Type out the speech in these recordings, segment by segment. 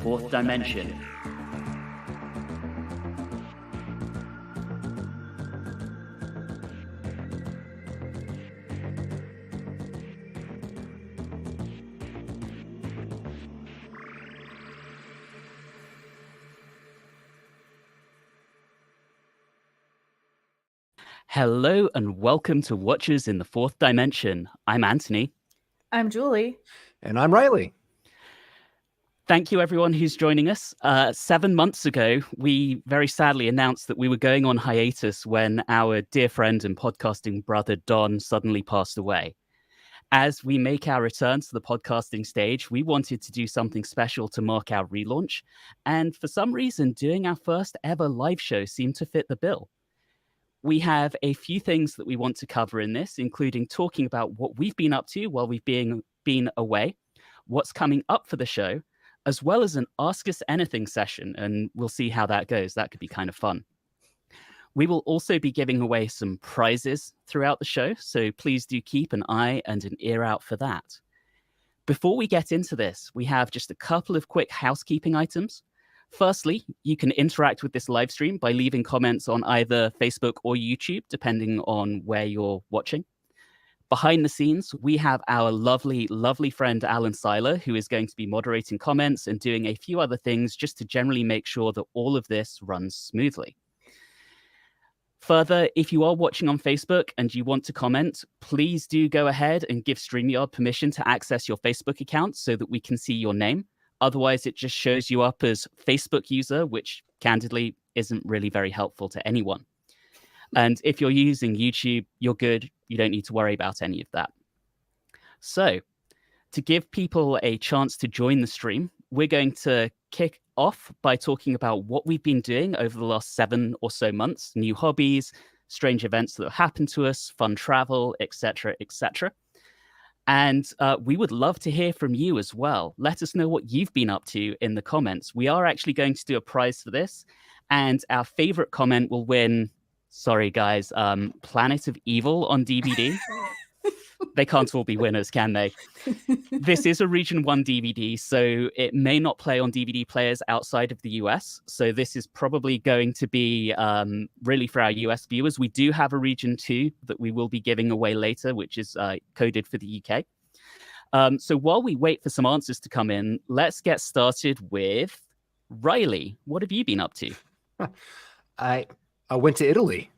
fourth dimension. Hello and welcome to Watchers in the Fourth Dimension. I'm Anthony. I'm Julie. And I'm Riley. Thank you everyone who's joining us. 7 months ago, we very sadly announced that we were going on hiatus when our dear friend and podcasting brother Don suddenly passed away. As we make our return to the podcasting stage, we wanted to do something special to mark our relaunch. And for some reason, doing our first ever live show seemed to fit the bill. We have a few things that we want to cover in this, including talking about what we've been up to while we've been away, what's coming up for the show, as well as an Ask Us Anything session, and we'll see how that goes. That could be kind of fun. We will also be giving away some prizes throughout the show, so please do keep an eye and an ear out for that. Before we get into this, we have just a couple of quick housekeeping items. Firstly, you can interact with this live stream by leaving comments on either Facebook or YouTube, depending on where you're watching. Behind the scenes, we have our lovely, lovely friend Alan Seiler, who is going to be moderating comments and doing a few other things just to generally make sure that all of this runs smoothly. Further, if you are watching on Facebook and you want to comment, please do go ahead and give StreamYard permission to access your Facebook account so that we can see your name. Otherwise, it just shows you up as Facebook user, which candidly isn't really very helpful to anyone. And if you're using YouTube, you're good. You don't need to worry about any of that. So to give people a chance to join the stream, we're going to kick off by talking about what we've been doing over the last 7 or so months, new hobbies, strange events that have happened to us, fun travel, etc., etc. And we would love to hear from you as well. Let us know what you've been up to in the comments. We are actually going to do a prize for this. And our favorite comment will win, sorry guys, Planet of Evil on DVD. They can't all be winners, can they? This is a Region 1 DVD, so it may not play on DVD players outside of the US. So this is probably going to be really for our US viewers. We do have a Region 2 that we will be giving away later, which is coded for the UK. So while we wait for some answers to come in, let's get started with Riley. What have you been up to? I went to Italy.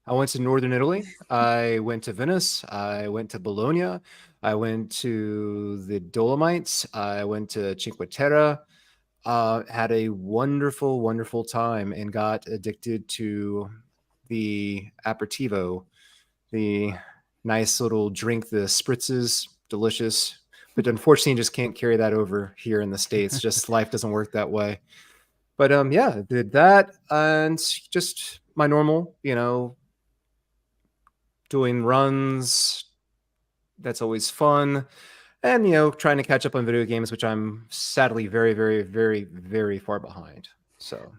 I went to northern Italy. I went to Venice. I went to Bologna. I went to the Dolomites. I went to Cinque Terre. Had a wonderful, wonderful time and got addicted to the aperitivo, the nice little drink, the spritzes, delicious. But unfortunately, just can't carry that over here in the States. Just life doesn't work that way. But yeah, did that and just my normal, doing runs. That's always fun. And, trying to catch up on video games, which I'm sadly very, very, very, very far behind. So,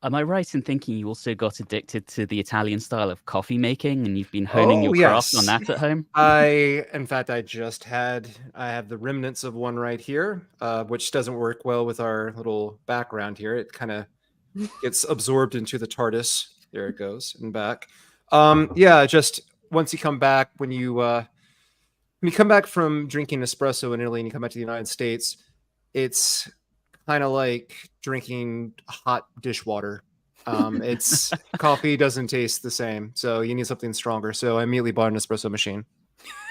am I right in thinking you also got addicted to the Italian style of coffee making and you've been honing your craft on that at home? I have the remnants of one right here, which doesn't work well with our little background here. It kind of gets absorbed into the TARDIS. There it goes and back. Just once you come back, when you come back from drinking espresso in Italy and you come back to the United States, it's kind of like drinking hot dishwater. It's coffee doesn't taste the same, so you need something stronger. So I immediately bought an espresso machine.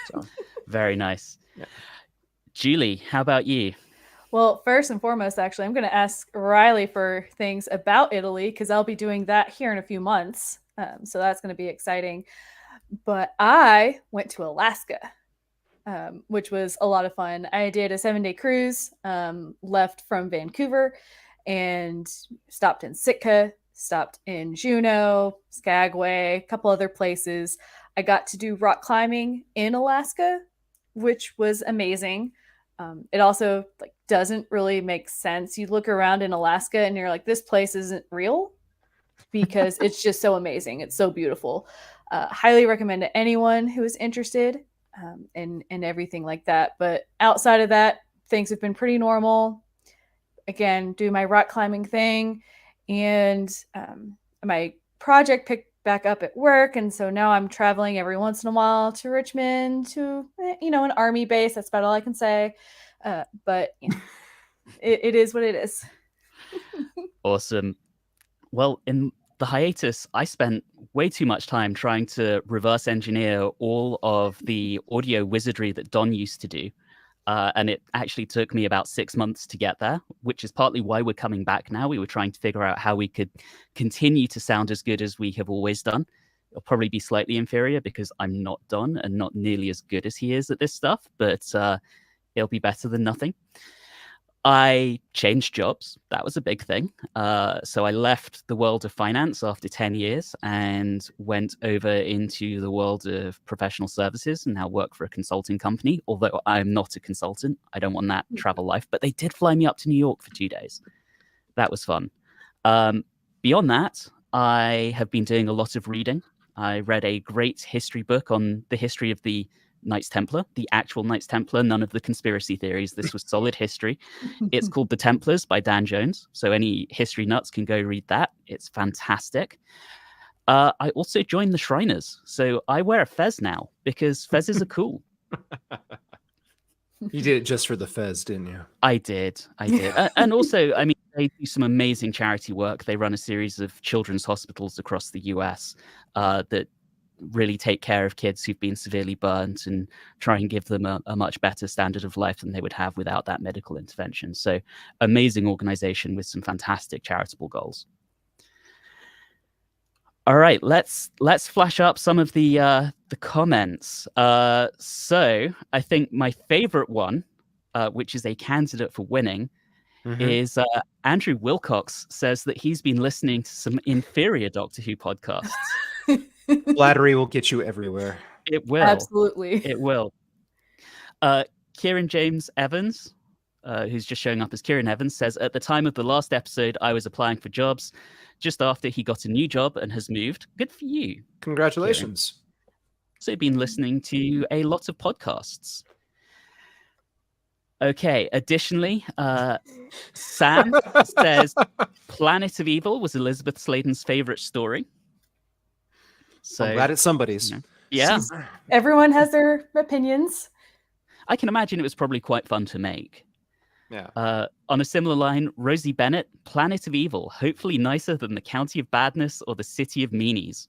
So very nice. Yeah. Julie, how about you? Well, first and foremost, actually, I'm going to ask Riley for things about Italy because I'll be doing that here in a few months. So that's going to be exciting. But I went to Alaska, which was a lot of fun. I did a 7-day cruise, left from Vancouver and stopped in Sitka, stopped in Juneau, Skagway, a couple other places. I got to do rock climbing in Alaska, which was amazing. It also doesn't really make sense. You look around in Alaska and you're like, this place isn't real because it's just so amazing. It's so beautiful. Highly recommend to anyone who is interested in everything like that. But outside of that, things have been pretty normal. again, do my rock climbing thing, and my project picked back up at work, and so now I'm traveling every once in a while to Richmond to an army base. That's about all I can say, but it is what it is. Awesome. Well, in the hiatus, I spent way too much time trying to reverse engineer all of the audio wizardry that Don used to do. And it actually took me about 6 months to get there, which is partly why we're coming back now. We were trying to figure out how we could continue to sound as good as we have always done. It'll probably be slightly inferior because I'm not Don and not nearly as good as he is at this stuff, but it'll be better than nothing. I changed jobs. That was a big thing. So I left the world of finance after 10 years and went over into the world of professional services and now work for a consulting company. Although I'm not a consultant, I don't want that travel life, but they did fly me up to New York for 2 days. That was fun. Beyond that, I have been doing a lot of reading. I read a great history book on the history of the Knights Templar, the actual Knights Templar, none of the conspiracy theories. This was solid history. It's called The Templars by Dan Jones. So any history nuts can go read that. It's fantastic. I also joined the Shriners. So I wear a fez now because fezzes are cool. You did it just for the fez, didn't you? I did. And also, I mean, they do some amazing charity work. They run a series of children's hospitals across the US that really take care of kids who've been severely burnt and try and give them a much better standard of life than they would have without that medical intervention. So amazing organization with some fantastic charitable goals. All right, let's flash up some of the comments. So I think my favorite one, which is a candidate for winning, is Andrew Wilcox says that he's been listening to some inferior Doctor Who podcasts. Flattery will get you everywhere. It will. Absolutely. It will. Kieran James Evans, who's just showing up as Kieran Evans, says, at the time of the last episode, I was applying for jobs just after he got a new job and has moved. Good for you. Congratulations. Kieran. So been listening to a lot of podcasts. Okay, additionally, Sam says Planet of Evil was Elizabeth Sladen's favorite story. So I'm glad it's somebody's. Yeah. Everyone has their opinions. I can imagine it was probably quite fun to make. Yeah. On a similar line, Rosie Bennett, Planet of Evil, hopefully nicer than the County of Badness or the City of Meanies.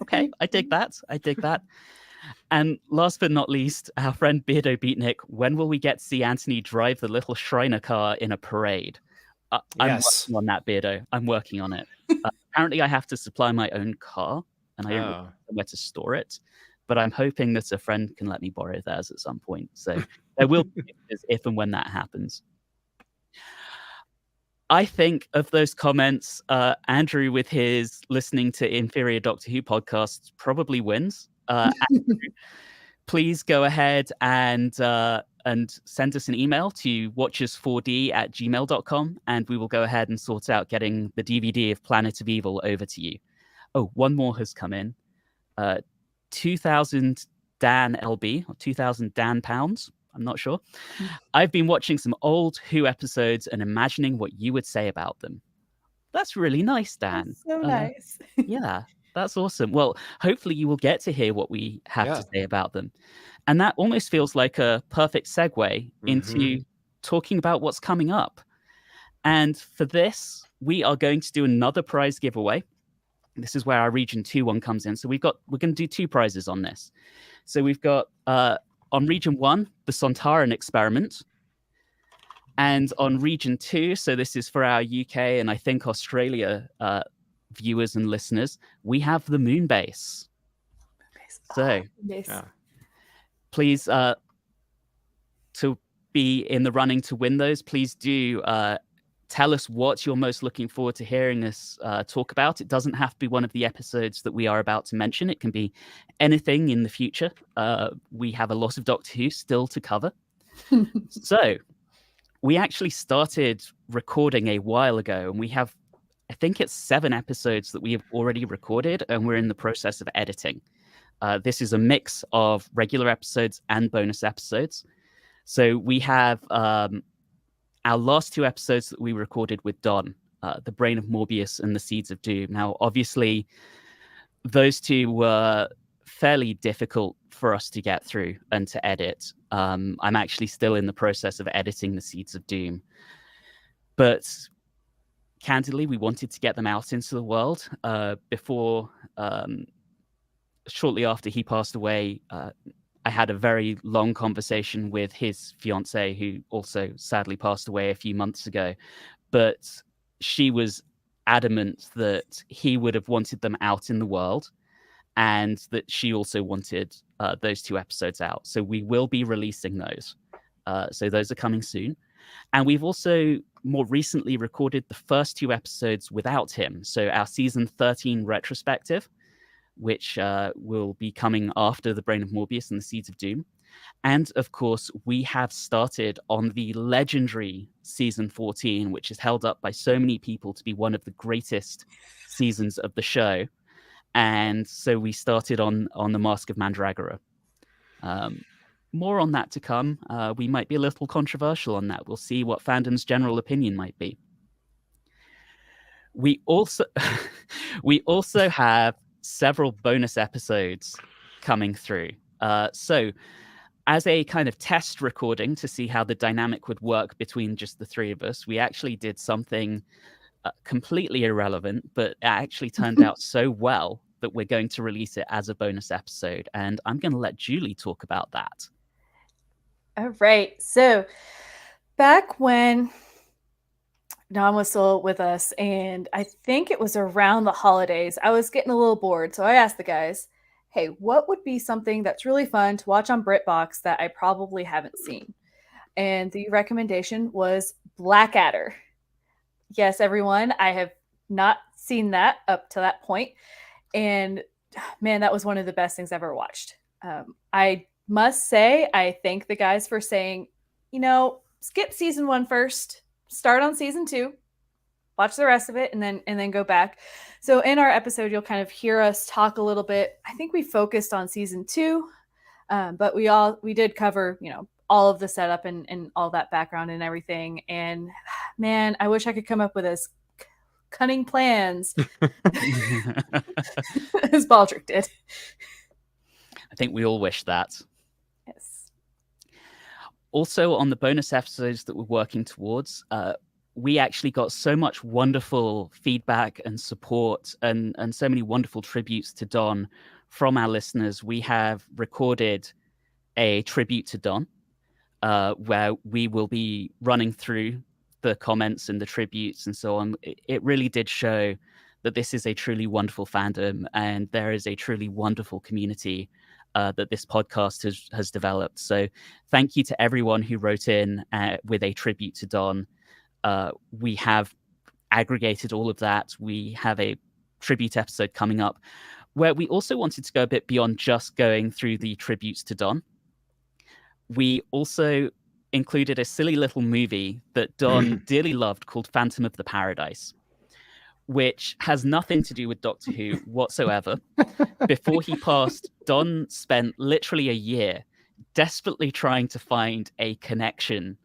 Okay, I dig that. And last but not least, our friend Beardo Beatnik, when will we get to see Anthony drive the little Shriner car in a parade? I'm working on that, Beardo. I'm working on it. Apparently, I have to supply my own car, and I don't know where to store it. But I'm hoping that a friend can let me borrow theirs at some point. So there will be pictures if and when that happens. I think of those comments, Andrew, with his listening to inferior Doctor Who podcasts, probably wins. Andrew, please go ahead and send us an email to watchers4d@gmail.com, and we will go ahead and sort out getting the DVD of Planet of Evil over to you. Oh, one more has come in. 2,000 Dan LB, or 2,000 Dan pounds. I'm not sure. I've been watching some old Who episodes and imagining what you would say about them. That's really nice, Dan. That's so nice. Yeah, that's awesome. Well, hopefully you will get to hear what we have to say about them. And that almost feels like a perfect segue into talking about what's coming up. And for this, we are going to do another prize giveaway. This is where our Region 2 one comes in. So we're going to do 2 prizes on this. So we've got on Region 1, the Sontaran experiment. And on Region 2, so this is for our UK and I think Australia viewers and listeners, we have the moon base. So please, to be in the running to win those, please do tell us what you're most looking forward to hearing us talk about. It doesn't have to be one of the episodes that we are about to mention. It can be anything in the future. We have a lot of Doctor Who still to cover. So we actually started recording a while ago, and we have, I think it's 7 episodes that we have already recorded, and we're in the process of editing. This is a mix of regular episodes and bonus episodes. So we have our last 2 episodes that we recorded with Don, The Brain of Morbius and The Seeds of Doom. Now, obviously, those 2 were fairly difficult for us to get through and to edit. I'm actually still in the process of editing The Seeds of Doom. But candidly, we wanted to get them out into the world before, shortly after he passed away. I had a very long conversation with his fiancée, who also sadly passed away a few months ago. But she was adamant that he would have wanted them out in the world, and that she also wanted those 2 episodes out. So we will be releasing those. So those are coming soon. And we've also more recently recorded the first 2 episodes without him. So our season 13 retrospective, which will be coming after The Brain of Morbius and The Seeds of Doom. And of course, we have started on the legendary season 14, which is held up by so many people to be one of the greatest seasons of the show. And so we started on The Mask of Mandragora. More on that to come. We might be a little controversial on that. We'll see what fandom's general opinion might be. We also have several bonus episodes coming through. So as a kind of test recording to see how the dynamic would work between just the 3 of us, we actually did something completely irrelevant, but it actually turned out so well that we're going to release it as a bonus episode. And I'm going to let Julie talk about that. All right. So back when Don was still with us, and I think it was around the holidays, I was getting a little bored. So I asked the guys, hey, what would be something that's really fun to watch on BritBox that I probably haven't seen? And the recommendation was Blackadder. Yes, everyone, I have not seen that up to that point. And man, that was one of the best things I've ever watched. I must say, I thank the guys for saying, skip season 1 first, start on season 2, watch the rest of it, and then go back. So in our episode, you'll kind of hear us talk a little bit. I think we focused on season 2, but we did cover, all of the setup and all that background and everything. And man, I wish I could come up with as cunning plans as Baldric did. I think we all wish that. Yes. Also, on the bonus episodes that we're working towards, we actually got so much wonderful feedback and support and so many wonderful tributes to Don from our listeners. We have recorded a tribute to Don, where we will be running through the comments and the tributes and so on. It really did show that this is a truly wonderful fandom, and there is a truly wonderful community that this podcast has developed. So thank you to everyone who wrote in with a tribute to Don. We have aggregated all of that. We have a tribute episode coming up where we also wanted to go a bit beyond just going through the tributes to Don. We also included a silly little movie that Don dearly loved called Phantom of the Paradise, which has nothing to do with Doctor Who whatsoever. Before he passed, Don spent literally a year desperately trying to find a connection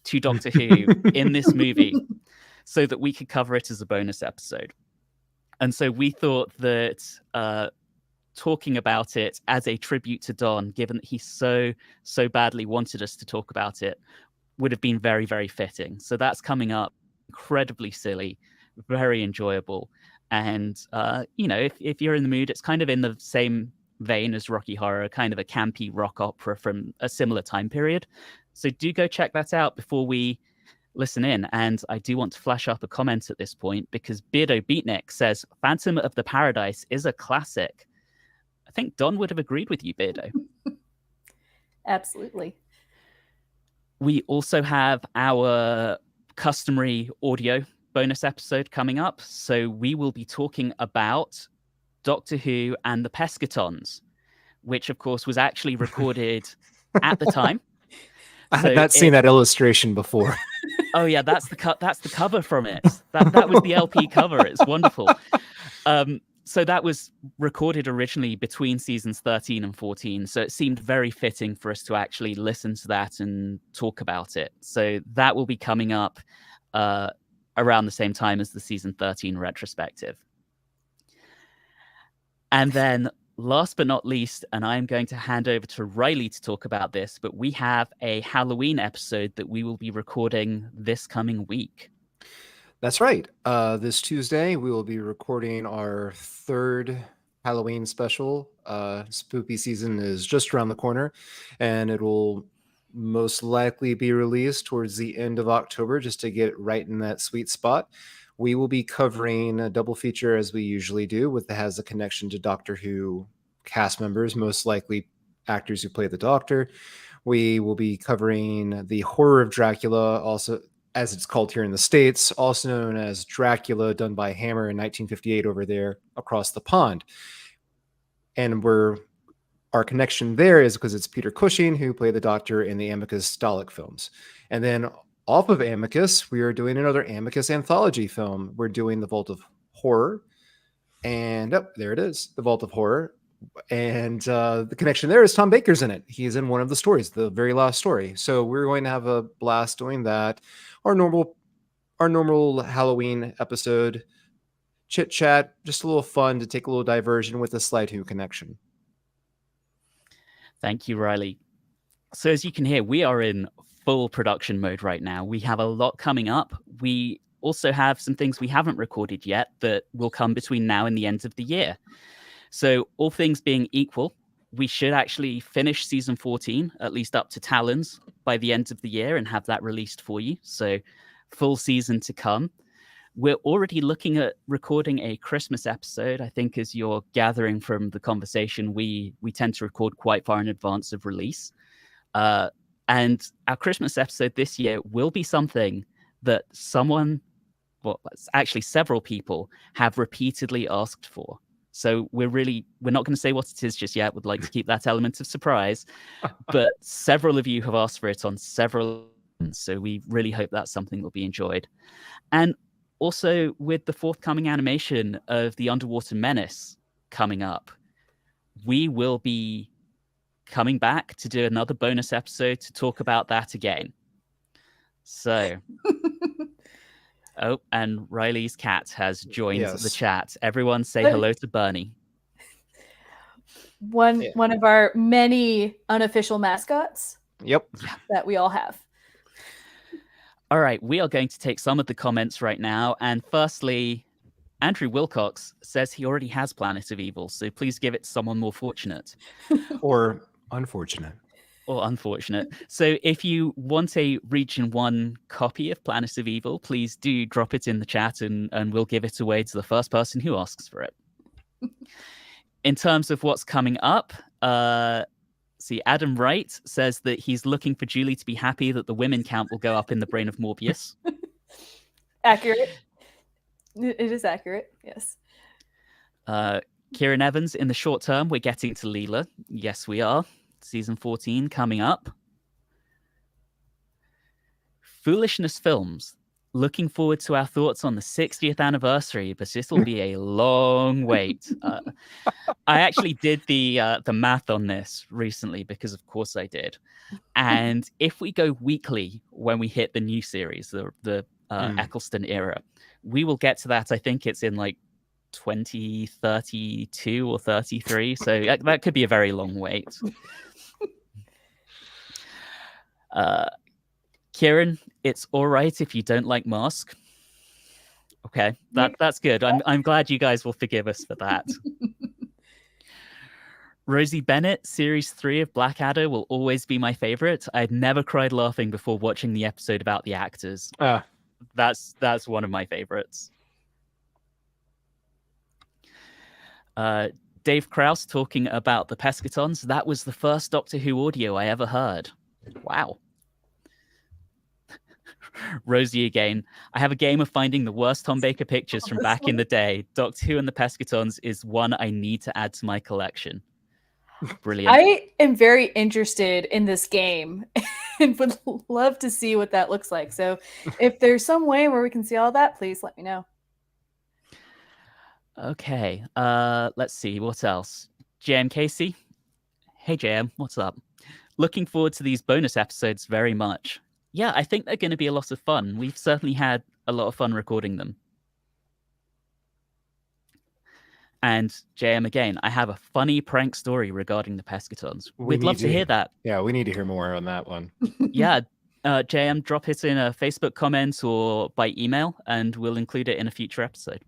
to Doctor Who in this movie so that we could cover it as a bonus episode. And so we thought that talking about it as a tribute to Don, given that he so badly wanted us to talk about it, would have been very, very fitting. So that's coming up. Incredibly silly, very enjoyable. And, if you're in the mood, it's kind of in the same vein as Rocky Horror, kind of a campy rock opera from a similar time period. So do go check that out before we listen in. And I do want to flash up a comment at this point, because Beardo Beatnik says Phantom of the Paradise is a classic. I think Don would have agreed with you, Beardo. Absolutely. We also have our customary audio bonus episode coming up. So we will be talking about Doctor Who and the Pescatons, which of course was actually recorded at the time. I had not seen that illustration before. Oh yeah, that's the cover from it. That was the LP cover. It's wonderful. so that was recorded originally between seasons 13 and 14. So it seemed very fitting for us to actually listen to that and talk about it. So that will be coming up around the same time as the season 13 retrospective. And then last but not least, and I'm going to hand over to Riley to talk about this, but we have a Halloween episode that we will be recording this coming week. That's right. This Tuesday, we will be recording our third Halloween special. Spooky season is just around the corner, and it will most likely be released towards the end of October just to get right in that sweet spot. We will be covering a double feature as we usually do, has a connection to Doctor Who cast members, most likely actors who play the Doctor. We will be covering the horror of Dracula, also as it's called here in the States, also known as Dracula, done by Hammer in 1958 over there across the pond. And our connection there is because it's Peter Cushing who played the Doctor in the Amicus Dalek films. And then off of Amicus, we are doing another Amicus anthology film. We're doing The Vault of Horror. And there it is, The Vault of Horror. And the connection there is Tom Baker's in it. He's in one of the stories, the very last story. So we're going to have a blast doing that. Our normal Halloween episode, chit chat, just a little fun to take a little diversion with a slight Who connection. Thank you, Riley. So as you can hear, we are in full production mode right now. We have a lot coming up. We also have some things we haven't recorded yet that will come between now and the end of the year. So all things being equal, we should actually finish season 14, at least up to Talons, by the end of the year and have that released for you. So full season to come. We're already looking at recording a Christmas episode. I think as you're gathering from the conversation, we tend to record quite far in advance of release. And our Christmas episode this year will be something that actually several people have repeatedly asked for. So we're not going to say what it is just yet. We'd like to keep that element of surprise. But several of you have asked for it on several, so we really hope that's something that will be enjoyed. And also with the forthcoming animation of The Underwater Menace coming up, we will be coming back to do another bonus episode to talk about that again. So... Oh, and Riley's cat has joined the chat. Everyone say hello to Bernie. One of our many unofficial mascots. Yep. That we all have. All right, we are going to take some of the comments right now. And firstly, Andrew Wilcox says he already has Planet of Evil, so please give it to someone more fortunate. Or unfortunate. Or unfortunate. So if you want a Region 1 copy of Planet of Evil, please do drop it in the chat and we'll give it away to the first person who asks for it. In terms of what's coming up, Adam Wright says that he's looking for Julie to be happy that the women count will go up in the brain of Morbius. Accurate. It is accurate, yes. Kieran Evans, in the short term, we're getting to Leela. Yes, we are. Season 14 coming up. Foolishness Films. Looking forward to our thoughts on the 60th anniversary, but this will be a long wait. I actually did the math on this recently because, of course, I did. And if we go weekly when we hit the new series, the Eccleston era, we will get to that. I think it's in like 2032 or 33. So that could be a very long wait. Kieran, it's all right if you don't like Mask. Okay, that's good. I'm glad you guys will forgive us for that. Rosie Bennett, Series 3 of Blackadder will always be my favorite. I'd never cried laughing before watching the episode about the actors. That's one of my favorites. Dave Krause talking about the Pescatons. That was the first Doctor Who audio I ever heard. Wow. Rosie again. I have a game of finding the worst Tom Baker pictures from back in the day. Doctor Who and the Pescatons is one I need to add to my collection. Brilliant. I am very interested in this game and would love to see what that looks like. So if there's some way where we can see all that, please let me know. Okay. Let's see. What else? JM Casey. Hey JM, what's up? Looking forward to these bonus episodes very much. Yeah, I think they're going to be a lot of fun. We've certainly had a lot of fun recording them. And JM, again, I have a funny prank story regarding the Pescatons. We'd love to hear that. Yeah, we need to hear more on that one. Yeah, JM, drop it in a Facebook comment or by email, and we'll include it in a future episode.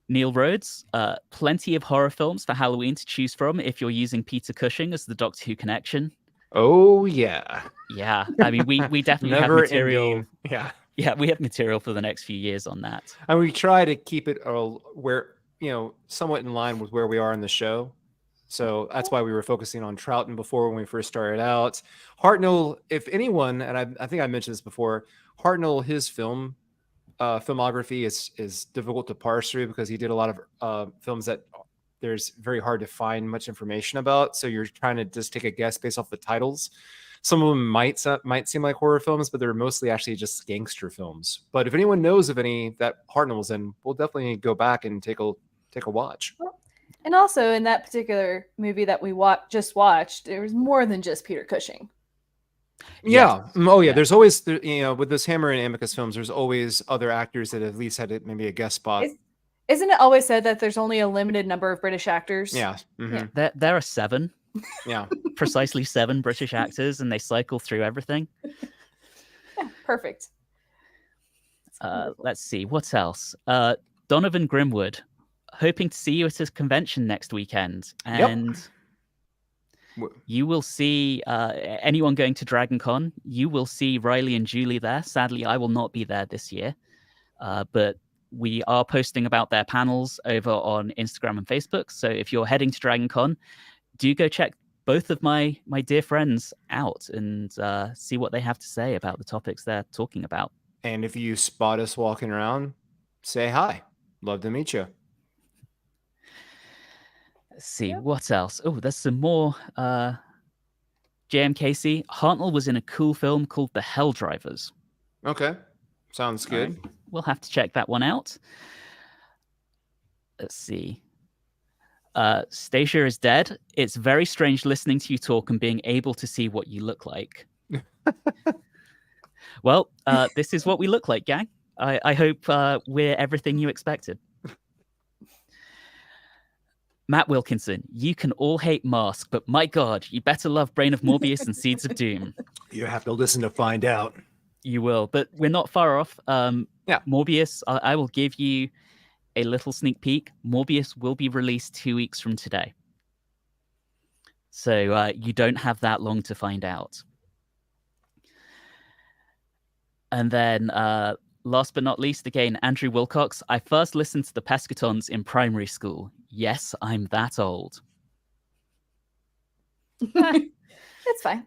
Neil Rhodes, plenty of horror films for Halloween to choose from if you're using Peter Cushing as the Doctor Who connection. Oh, yeah. Yeah, I mean, we definitely have material. Yeah. Yeah, we have material for the next few years on that. And we try to keep it where, somewhat in line with where we are in the show. So that's why we were focusing on Troughton before when we first started out. Hartnell, if anyone, and I think I mentioned this before, Hartnell, his filmography is difficult to parse through because he did a lot of films that there's very hard to find much information about. So you're trying to just take a guess based off the titles. Some of them might seem like horror films, but they're mostly actually just gangster films. But if anyone knows of any that Hartnell was in, we'll definitely go back and take a watch. And also in that particular movie that we just watched, there was more than just Peter Cushing. Yeah. Yes. Oh, yeah. There's always, with this Hammer and Amicus films, there's always other actors that at least had maybe a guest spot. Isn't it always said that there's only a limited number of British actors? Yeah. Mm-hmm. Yeah. There are 7. Yeah. Precisely 7 British actors, and they cycle through everything. Yeah, perfect. Let's see. What else? Donovan Grimwood, hoping to see you at a convention next weekend. And you will see anyone going to Dragon Con, you will see Riley and Julie there. Sadly, I will not be there this year. But we are posting about their panels over on Instagram and Facebook. So if you're heading to Dragon Con, do go check both of my dear friends out and see what they have to say about the topics they're talking about. And if you spot us walking around, say hi. Love to meet you. Let's see, what else? Oh, there's some more. JM Casey, Hartnell was in a cool film called The Hell Drivers. Okay. Sounds good. Right. We'll have to check that one out. Let's see. Stacia is dead. It's very strange listening to you talk and being able to see what you look like. Well, this is what we look like, gang. I hope we're everything you expected. Matt Wilkinson, you can all hate Mask, but my God, you better love Brain of Morbius and Seeds of Doom. You have to listen to find out. You will, but we're not far off. Morbius, I will give you a little sneak peek. Morbius will be released 2 weeks from today. So you don't have that long to find out. And then last but not least, again, Andrew Wilcox. I first listened to the Pescatons in primary school. Yes, I'm that old. It's fine.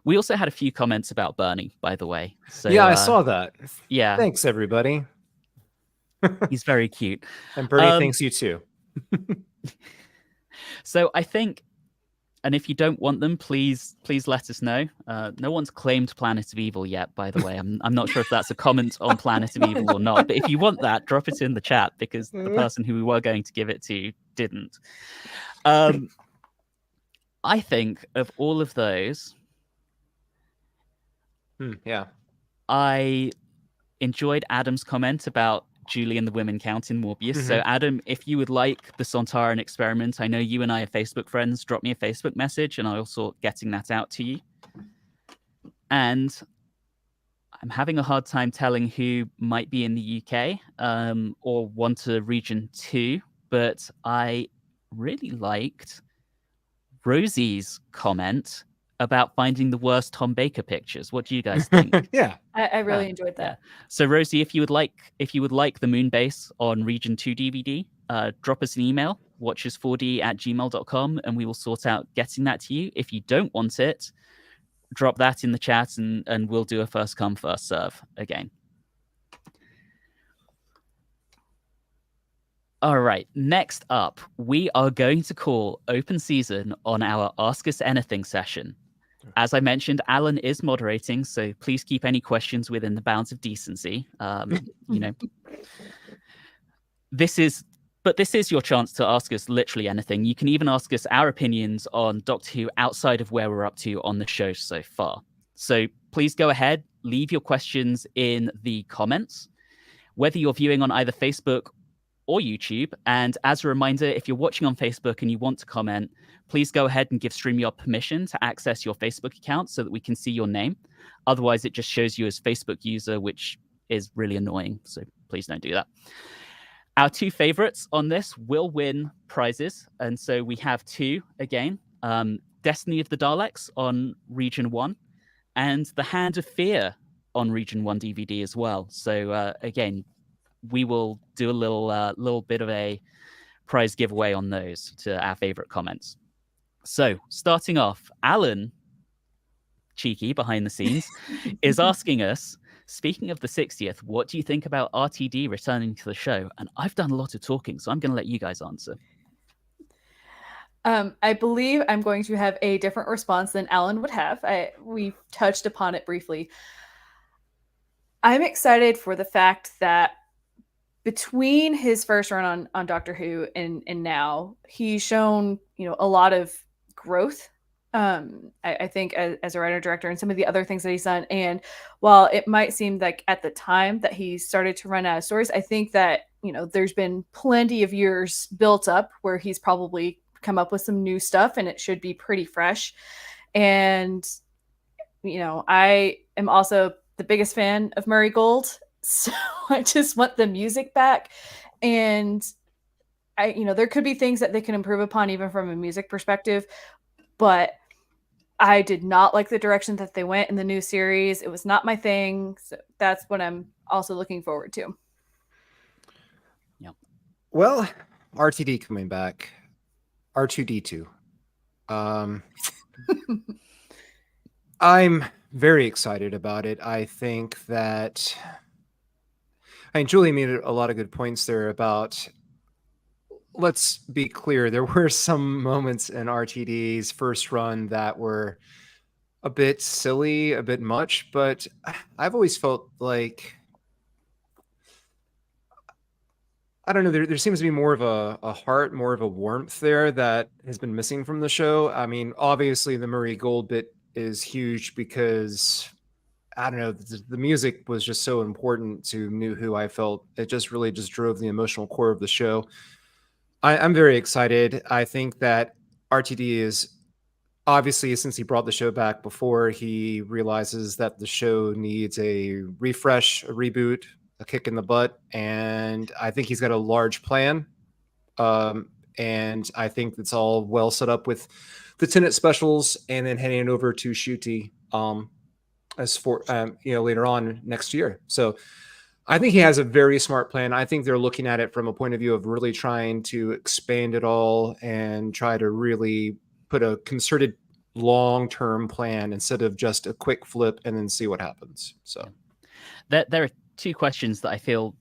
We also had a few comments about Bernie, by the way. So, yeah, I saw that. Yeah. Thanks, everybody. He's very cute. And Bernie thanks you too. So I think, and if you don't want them, please let us know. No one's claimed Planet of Evil yet, by the way. I'm not sure if that's a comment on Planet of Evil or not. But if you want that, drop it in the chat because the person who we were going to give it to didn't. I think of all of those, yeah, I enjoyed Adam's comment about Julie and the Women Count in Morbius. So Adam, if you would like the Sontaran experiment, I know you and I are Facebook friends, drop me a Facebook message and I'll sort getting that out to you. And I'm having a hard time telling who might be in the UK or want to region 2, but I really liked Rosie's comment about finding the worst Tom Baker pictures. What do you guys think? Yeah, I really enjoyed that. Yeah. So Rosie, if you would like the Moonbase on Region 2 DVD, drop us an email, watches4d@gmail.com, and we will sort out getting that to you. If you don't want it, drop that in the chat and we'll do a first come, first serve again. All right, next up, we are going to call open season on our Ask Us Anything session. As I mentioned, Alan is moderating, so please keep any questions within the bounds of decency. You know, this is your chance to ask us literally anything. You can even ask us our opinions on Doctor Who outside of where we're up to on the show so far. So please go ahead, leave your questions in the comments, whether you're viewing on either Facebook or YouTube. And as a reminder, if you're watching on Facebook and you want to comment, please go ahead and give StreamYard permission to access your Facebook account so that we can see your name. Otherwise, it just shows you as Facebook user, which is really annoying. So please don't do that. Our two favorites on this will win prizes. And so we have two again, Destiny of the Daleks on Region 1 and The Hand of Fear on Region 1 DVD as well. So again, we will do a little bit of a prize giveaway on those to our favorite comments. So starting off, Alan, cheeky behind the scenes, is asking us, speaking of the 60th, what do you think about RTD returning to the show? And I've done a lot of talking, so I'm going to let you guys answer. I believe I'm going to have a different response than Alan would have. We touched upon it briefly. I'm excited for the fact that between his first run on Doctor Who and now, he's shown, a lot of growth. I think as a writer director and some of the other things that he's done. And while it might seem like at the time that he started to run out of stories, I think that, there's been plenty of years built up where he's probably come up with some new stuff and it should be pretty fresh. And, I am also the biggest fan of Murray Gold. So I just want the music back. And there could be things that they can improve upon even from a music perspective, but I did not like the direction that they went in the new series. It was not my thing. So that's what I'm also looking forward to. Yeah. Well, RTD coming back. R2D2. I'm very excited about it. I think that Julie made a lot of good points there about, let's be clear, there were some moments in RTD's first run that were a bit silly, a bit much, but I've always felt like, I don't know, there seems to be more of a heart, more of a warmth there that has been missing from the show. I mean, obviously the Murray Gold bit is huge because, I don't know, the music was just so important to New Who. I felt it just really just drove the emotional core of the show. I'm very excited. I think that RTD is obviously, since he brought the show back before, he realizes that the show needs a refresh, a reboot, a kick in the butt. And I think he's got a large plan. And I think it's all well set up with the Tenet specials and then heading it over to Ncuti as for later on next year. So I think he has a very smart plan. I think they're looking at it from a point of view of really trying to expand it all and try to really put a concerted long-term plan instead of just a quick flip and then see what happens. So there are two questions that I feel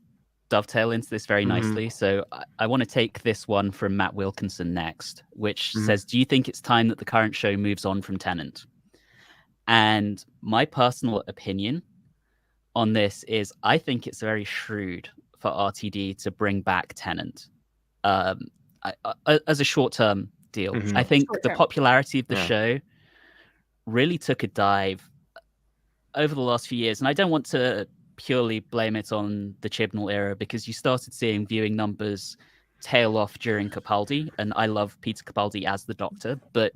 dovetail into this very nicely. So I want to take this one from Matt Wilkinson next, which says, do you think it's time that the current show moves on from Tennant? And my personal opinion on this is I think it's very shrewd for RTD to bring back Tennant as a short-term deal. I think the popularity of the show really took a dive over the last few years. And I don't want to purely blame it on the Chibnall era, because you started seeing viewing numbers tail off during Capaldi, and I love Peter Capaldi as the Doctor, but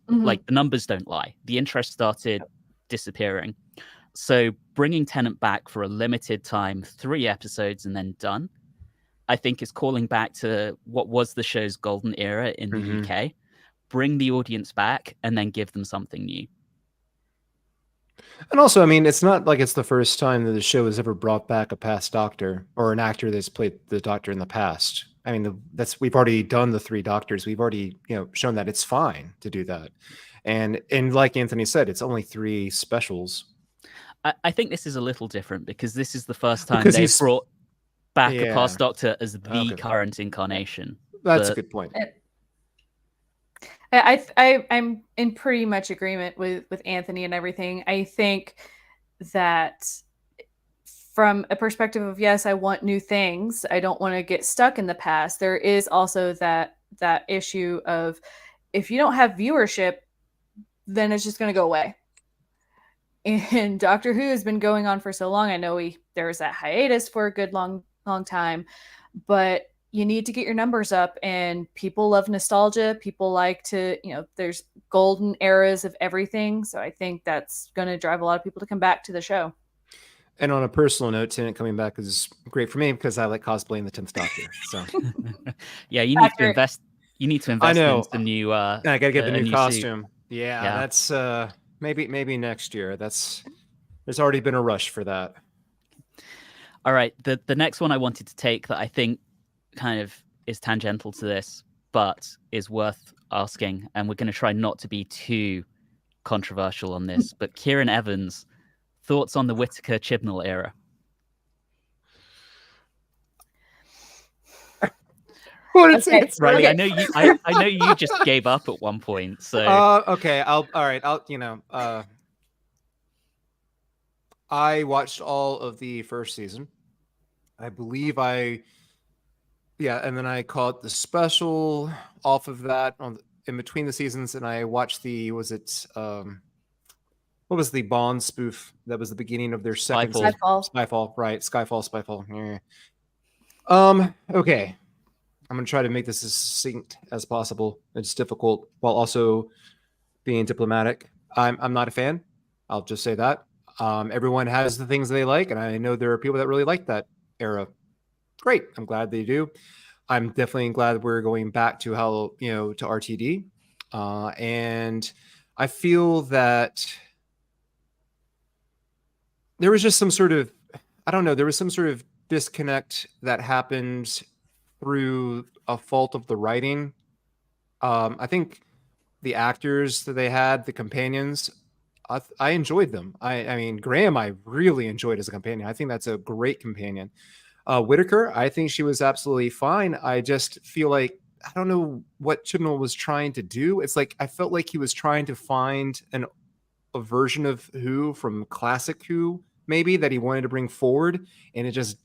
like the numbers don't lie. The interest started disappearing. So bringing Tennant back for a limited time, 3 episodes and then done, I think is calling back to what was the show's golden era in the UK. Bring the audience back and then give them something new. And also, I mean, it's not like it's the first time that the show has ever brought back a past Doctor or an actor that's played the Doctor in the past. I mean, we've already done the 3 Doctors. We've already, shown that it's fine to do that. And like Anthony said, it's only 3 specials. I think this is a little different because this is the first time they've brought back a past Doctor as the current incarnation. That's a good point. I'm in pretty much agreement with Anthony and everything. I think that from a perspective of, yes, I want new things, I don't want to get stuck in the past. There is also that issue of, if you don't have viewership, then it's just going to go away. And Doctor Who has been going on for so long. I know there was that hiatus for a good long time, but you need to get your numbers up, and people love nostalgia. People like to, there's golden eras of everything. So I think that's going to drive a lot of people to come back to the show. And on a personal note, Tennant coming back is great for me because I like cosplaying the 10th Doctor. So yeah, you need to invest. You need to invest in some new. I gotta get the new costume. Suit. Yeah, that's maybe next year. There's already been a rush for that. All right, the next one I wanted to take that I think kind of is tangential to this, but is worth asking, and we're going to try not to be too controversial on this. But Kieran Evans, thoughts on the Whittaker Chibnall era? Well, it's Riley, okay. I know you just gave up at one point. So okay, I watched all of the first season. I believe and then I caught the special off of that in between the seasons, and I watched what was the Bond spoof that was the beginning of their second season? Skyfall, right? Skyfall. Yeah. Okay. I'm going to try to make this as succinct as possible. It's difficult while also being diplomatic. I'm not a fan. I'll just say that. Everyone has the things they like, and I know there are people that really like that era. Great. I'm glad they do. I'm definitely glad we're going back to to RTD. And I feel that there was just some sort of, there was some sort of disconnect that happened through a fault of the writing. I think the actors that they had, the companions, I enjoyed them. I mean, Graham, I really enjoyed as a companion. I think that's a great companion. Whittaker, I think she was absolutely fine. I just feel like, I don't know what Chibnall was trying to do. It's like, I felt like he was trying to find a version of Who from classic Who, maybe, that he wanted to bring forward. And it just,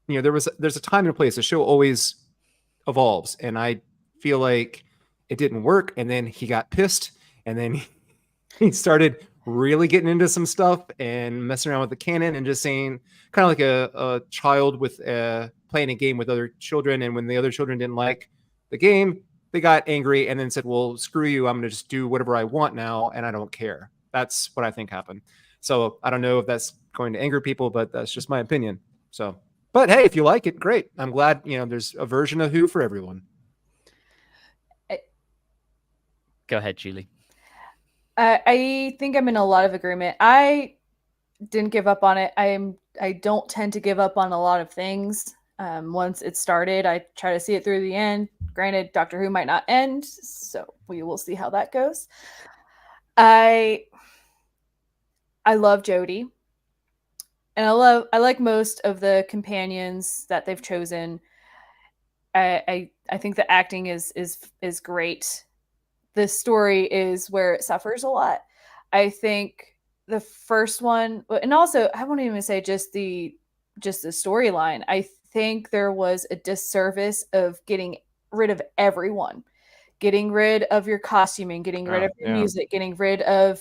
there's a time and a place. The show always evolves. And I feel like it didn't work. And then he got pissed. And then he started really getting into some stuff and messing around with the canon and just saying, kind of like a child with playing a game with other children. And when the other children didn't like the game, they got angry and then said, well, screw you. I'm going to just do whatever I want now. And I don't care. That's what I think happened. So I don't know if that's going to anger people, but that's just my opinion. So, but hey, if you like it, great. I'm glad, there's a version of Who for everyone. Go ahead, Julie. I think I'm in a lot of agreement. I didn't give up on it. I don't tend to give up on a lot of things. Once it started, I try to see it through the end. Granted, Doctor Who might not end, so we will see how that goes. I love Jodie, and I like most of the companions that they've chosen. I think the acting is great. The story is where it suffers a lot. I think the first one, and also I won't even say just the storyline. I think there was a disservice of getting rid of everyone, getting rid of your costuming, getting rid of your music, getting rid of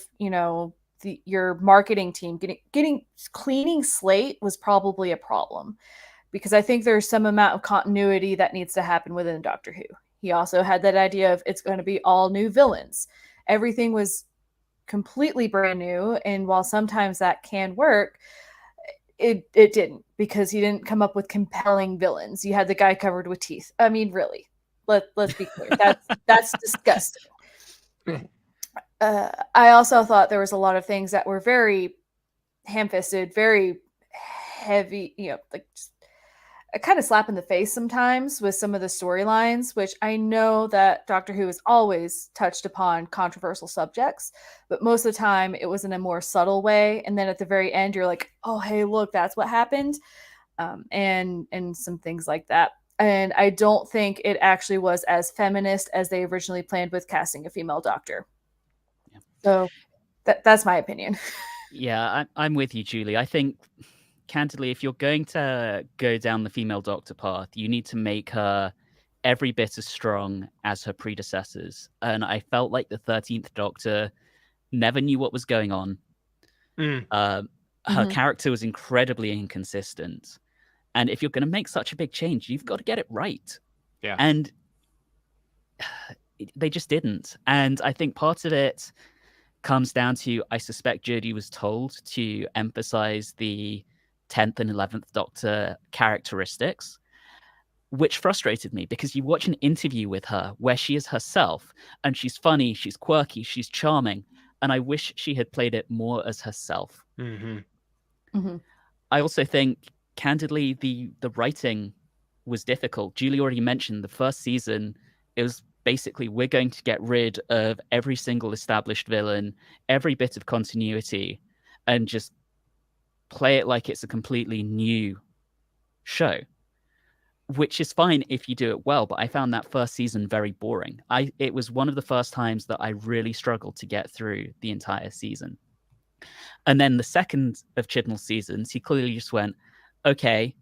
your marketing team. Getting cleaning slate was probably a problem, because I think there's some amount of continuity that needs to happen within Doctor Who. He also had that idea of it's going to be all new villains. Everything was completely brand new. And while sometimes that can work, it didn't, because he didn't come up with compelling villains. You had the guy covered with teeth. I mean, really, let's be clear. That's disgusting. I also thought there was a lot of things that were very ham-fisted, very heavy, like just a kind of slap in the face sometimes with some of the storylines, which I know that Doctor Who has always touched upon controversial subjects, but most of the time it was in a more subtle way. And then at the very end, you're like, oh, hey, look, that's what happened. And some things like that. And I don't think it actually was as feminist as they originally planned with casting a female doctor. Yeah. So that's my opinion. Yeah, I'm with you, Julie. I think, candidly, if you're going to go down the female doctor path, you need to make her every bit as strong as her predecessors. And I felt like the 13th Doctor never knew what was going on. Her character was incredibly inconsistent. And if you're going to make such a big change, you've got to get it right. Yeah. And they just didn't. And I think part of it comes down to, I suspect Jodie was told to emphasize the 10th and 11th Doctor characteristics, which frustrated me because you watch an interview with her where she is herself and she's funny, she's quirky, she's charming. And I wish she had played it more as herself. I also think, candidly, the writing was difficult. Julie already mentioned the first season, it was basically, we're going to get rid of every single established villain, every bit of continuity, and just play it like it's a completely new show, which is fine if you do it well. But I found that first season very boring. It was one of the first times that I really struggled to get through the entire season. And then the second of Chibnall's seasons, he clearly just went, okay,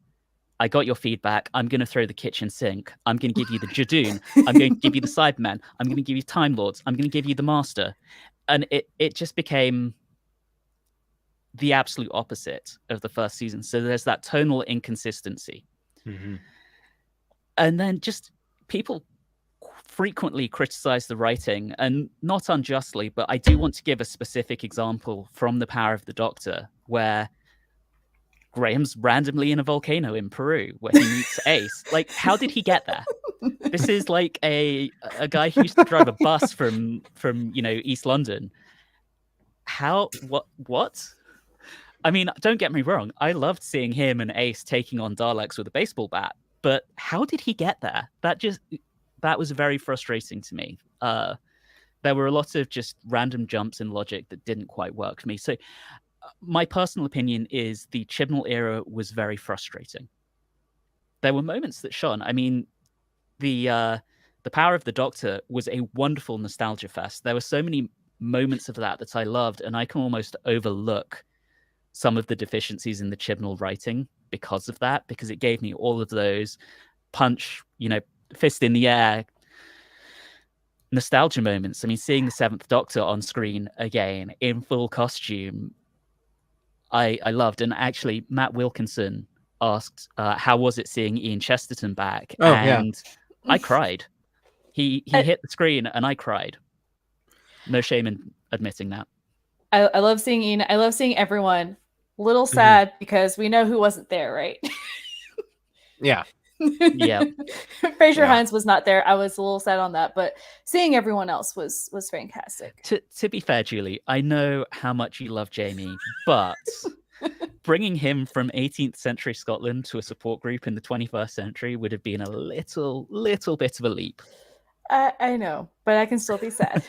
I got your feedback. I'm going to throw the kitchen sink. I'm going to give you the Jadoon. I'm going to give you the Cybermen. I'm going to give you Time Lords. I'm going to give you the Master. And it just became the absolute opposite of the first season. So there's that tonal inconsistency. And then just people frequently criticize the writing, and not unjustly, but I do want to give a specific example from The Power of the Doctor, where Graham's randomly in a volcano in Peru where he meets Ace. Like, how did he get there? This is like a guy who used to drive a bus from East London. What? I mean, don't get me wrong. I loved seeing him and Ace taking on Daleks with a baseball bat, but how did he get there? That was very frustrating to me. There were a lot of just random jumps in logic that didn't quite work for me. So my personal opinion is the Chibnall era was very frustrating. There were moments that shone. I mean, the Power of the Doctor was a wonderful nostalgia fest. There were so many moments of that I loved, and I can almost overlook some of the deficiencies in the Chibnall writing because of that, because it gave me all of those punch, fist in the air nostalgia moments. I mean, seeing the Seventh Doctor on screen again in full costume, I loved. And actually, Matt Wilkinson asked, how was it seeing Ian Chesterton back? And I cried. He hit the screen and I cried. No shame in admitting that. I love seeing Ian. I love seeing everyone. A little sad because we know who wasn't there, right? Yeah. Yeah. Fraser Hines was not there. I was a little sad on that, but seeing everyone else was fantastic. To be fair, Julie, I know how much you love Jamie, but bringing him from 18th century Scotland to a support group in the 21st century would have been a little bit of a leap. I know, but I can still be sad.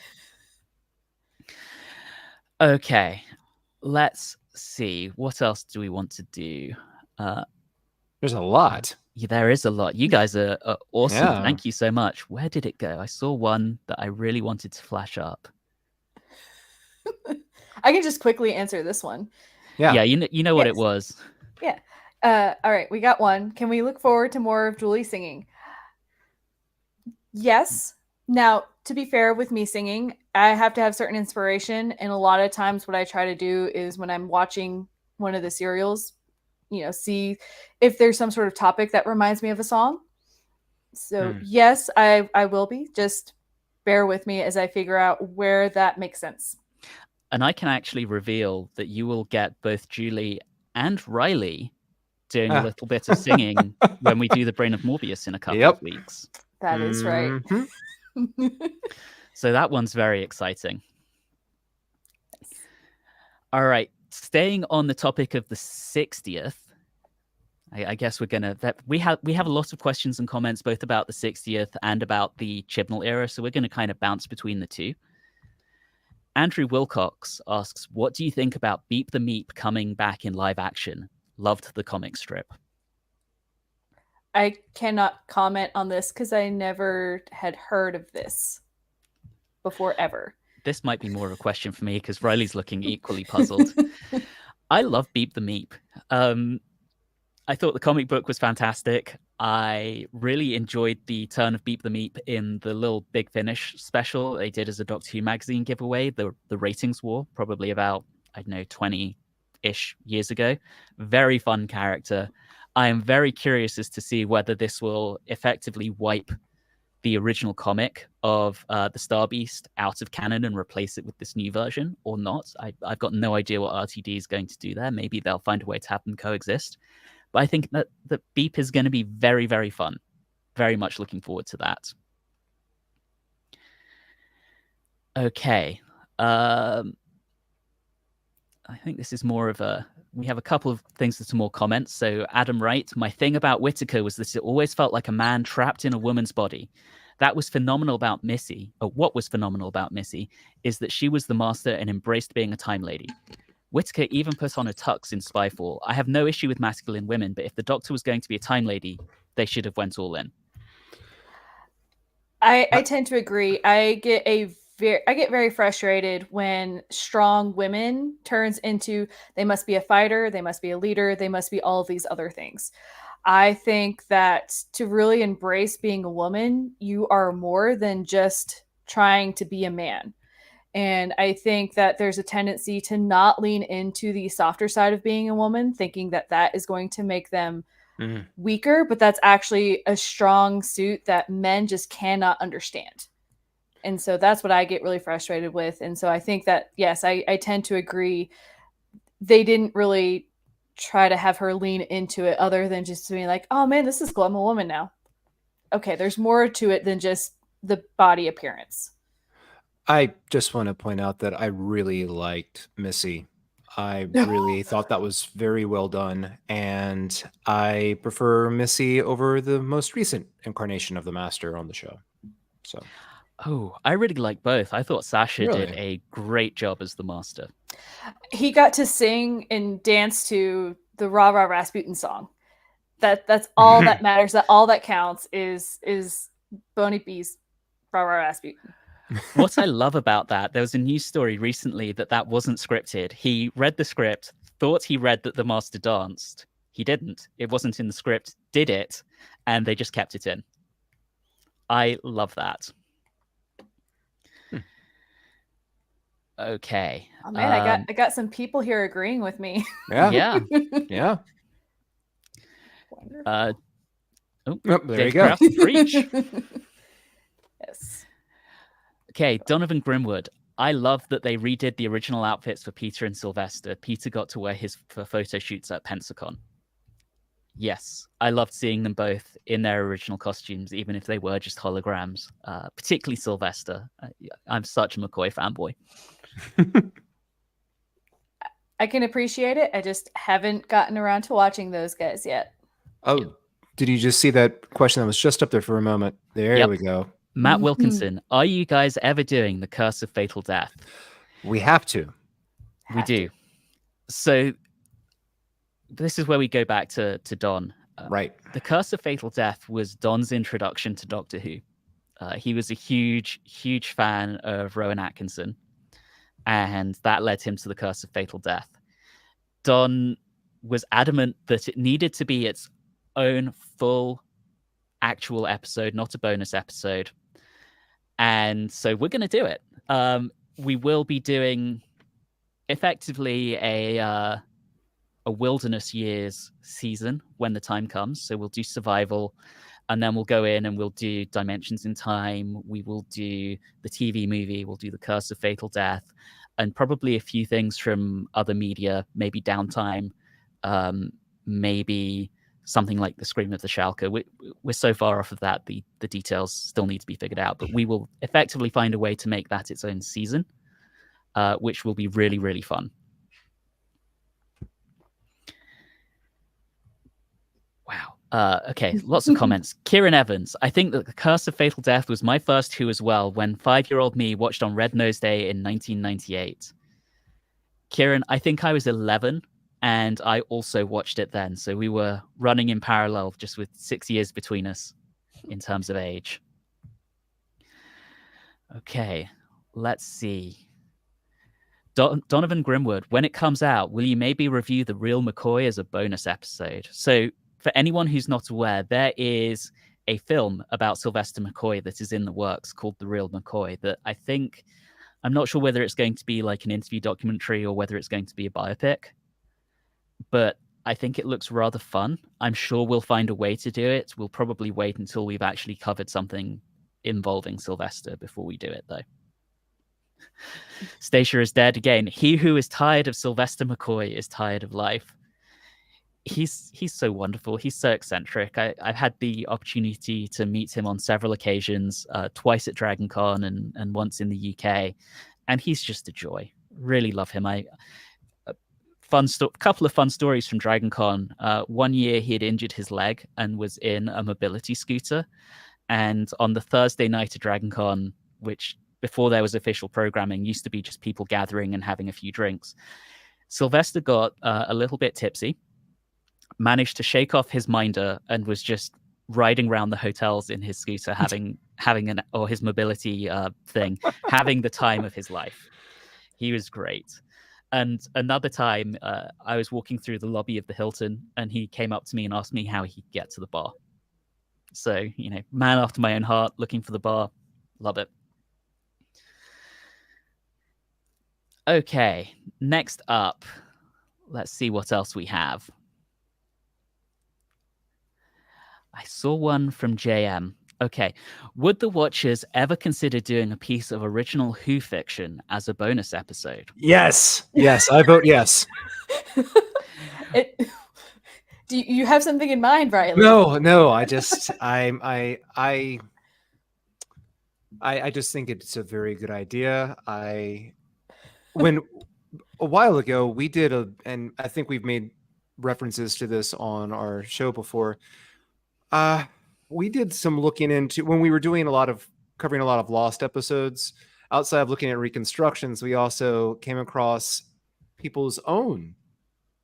Okay, let's see. What else do we want to do? There's a lot. Yeah, there is a lot. You guys are awesome. Yeah. Thank you so much. Where did it go? I saw one that I really wanted to flash up. I can just quickly answer this one. Yeah, you know what it was. Yeah. All right, we got one. Can we look forward to more of Julie singing? Yes. Now, to be fair with me singing, I have to have certain inspiration. And a lot of times what I try to do is when I'm watching one of the serials, see if there's some sort of topic that reminds me of a song. So yes, I will be. Just bear with me as I figure out where that makes sense. And I can actually reveal that you will get both Julie and Riley doing a little bit of singing when we do the Brain of Morbius in a couple of weeks. That is right. So that one's very exciting. All right. Staying on the topic of the 60th, I guess we're gonna we have a lot of questions and comments both about the 60th and about the Chibnall era, so we're gonna kind of bounce between the two. Andrew Wilcox asks, what do you think about Beep the Meep coming back in live action? Loved the comic strip. I cannot comment on this because I never had heard of this before ever. This might be more of a question for me because Riley's looking equally puzzled. I love Beep the Meep. I thought the comic book was fantastic. I really enjoyed the turn of Beep the Meep in the little Big Finish special they did as a Doctor Who magazine giveaway, the ratings war, probably about, I don't know, 20-ish years ago. Very fun character. I am very curious as to see whether this will effectively wipe the original comic of the Star Beast out of canon and replace it with this new version or not. I've got no idea what RTD is going to do there. Maybe they'll find a way to have them coexist. But I think that Beep is going to be very, very fun. Very much looking forward to that. Okay. I think this is more of a... We have a couple of things that are more comments. So Adam Wright, my thing about Whittaker was that it always felt like a man trapped in a woman's body. That was phenomenal about Missy. Or what was phenomenal about Missy is that she was the master and embraced being a time lady. Whittaker even put on a tux in Spyfall. I have no issue with masculine women, but if the Doctor was going to be a time lady, they should have went all in. I tend to agree. I get very frustrated when strong women turns into they must be a fighter, they must be a leader, they must be all of these other things. I think that to really embrace being a woman, you are more than just trying to be a man. And I think that there's a tendency to not lean into the softer side of being a woman, thinking that that is going to make them weaker, but that's actually a strong suit that men just cannot understand. And so that's what I get really frustrated with. And so I think that, yes, I tend to agree. They didn't really try to have her lean into it other than just being like, oh man, this is cool. I'm a woman now. Okay, there's more to it than just the body appearance. I just want to point out that I really liked Missy. I really thought that was very well done. And I prefer Missy over the most recent incarnation of the Master on the show. So... Oh, I really like both. I thought Sasha Really? did a great job as the Master. He got to sing and dance to the Rah Rah Rasputin song. That's all that matters. That all that counts is Boney B's Rah Rah Rasputin. What I love about that, there was a news story recently that wasn't scripted. He read the script, thought he read that the Master danced. He didn't. It wasn't in the script, did it, and they just kept it in. I love that. Okay. Oh man, I got some people here agreeing with me. Yeah. Yeah. Yeah. Wonderful. There you go. Preach. Yes. Okay, Donovan Grimwood. I love that they redid the original outfits for Peter and Sylvester. Peter got to wear his for photo shoots at Pensacon. Yes, I loved seeing them both in their original costumes, even if they were just holograms. Particularly Sylvester. I'm such a McCoy fanboy. I can appreciate it. I just haven't gotten around to watching those guys yet. Oh, did you just see that question that was just up there for a moment? There we go. Matt Wilkinson, are you guys ever doing the Curse of Fatal Death? We have to. We do. So this is where we go back to Don. Right. The Curse of Fatal Death was Don's introduction to Doctor Who. He was a huge, huge fan of Rowan Atkinson, and that led him to the Curse of Fatal Death. Don was adamant that it needed to be its own full actual episode, not a bonus episode. And so we're going to do it. We will be doing effectively a Wilderness Years season when the time comes. So we'll do Survival, and then we'll go in and we'll do Dimensions in Time. We will do the TV movie. We'll do the Curse of Fatal Death, and probably a few things from other media, maybe Downtime, maybe something like The Scream of the Shalka. We're so far off of that, the details still need to be figured out, but we will effectively find a way to make that its own season, which will be really, really fun. Wow. Okay, lots of comments. Kieran Evans, I think that The Curse of Fatal Death was my first Who as well, when 5-year-old me watched on Red Nose Day in 1998. Kieran, I think I was 11, and I also watched it then. So we were running in parallel, just with 6 years between us in terms of age. Okay, let's see. Donovan Grimwood, when it comes out, will you maybe review The Real McCoy as a bonus episode? So for anyone who's not aware, there is a film about Sylvester McCoy that is in the works called The Real McCoy that I'm not sure whether it's going to be like an interview documentary or whether it's going to be a biopic, but I think it looks rather fun. I'm sure we'll find a way to do it. We'll probably wait until we've actually covered something involving Sylvester before we do it, though. Stacia is dead again. He who is tired of Sylvester McCoy is tired of life. He's so wonderful. He's so eccentric. I've had the opportunity to meet him on several occasions, twice at Dragon Con and once in the UK, and he's just a joy. Really love him. Couple of fun stories from Dragon Con. One year he had injured his leg and was in a mobility scooter, and on the Thursday night of Dragon Con, which before there was official programming used to be just people gathering and having a few drinks, Sylvester got a little bit tipsy, managed to shake off his minder, and was just riding around the hotels in his scooter, or his mobility thing, having the time of his life. He was great. And another time, I was walking through the lobby of the Hilton, and he came up to me and asked me how he could get to the bar. So, man after my own heart, looking for the bar. Love it. Okay, next up, let's see what else we have. I saw one from JM. Okay, would the Watchers ever consider doing a piece of original Who fiction as a bonus episode? Yes, I vote yes. Do you have something in mind, Riley? No. I just think it's a very good idea. When a while ago we did and I think we've made references to this on our show before. We did some looking into when we were covering a lot of Lost episodes. Outside of looking at reconstructions, we also came across people's own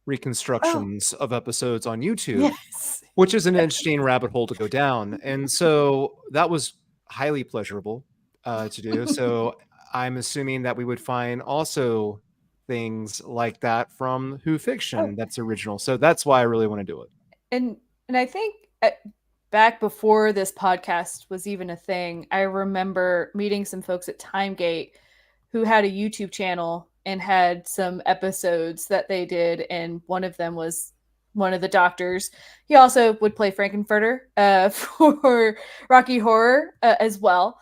reconstructions of episodes on YouTube, yes. which is an interesting rabbit hole to go down. And so that was highly pleasurable to do. So I'm assuming that we would find also things like that from Who fiction that's original. So that's why I really want to do it. And I think back before this podcast was even a thing, I remember meeting some folks at Timegate who had a YouTube channel and had some episodes that they did, and one of them was one of the doctors. He also would play Frankenfurter for Rocky Horror as well.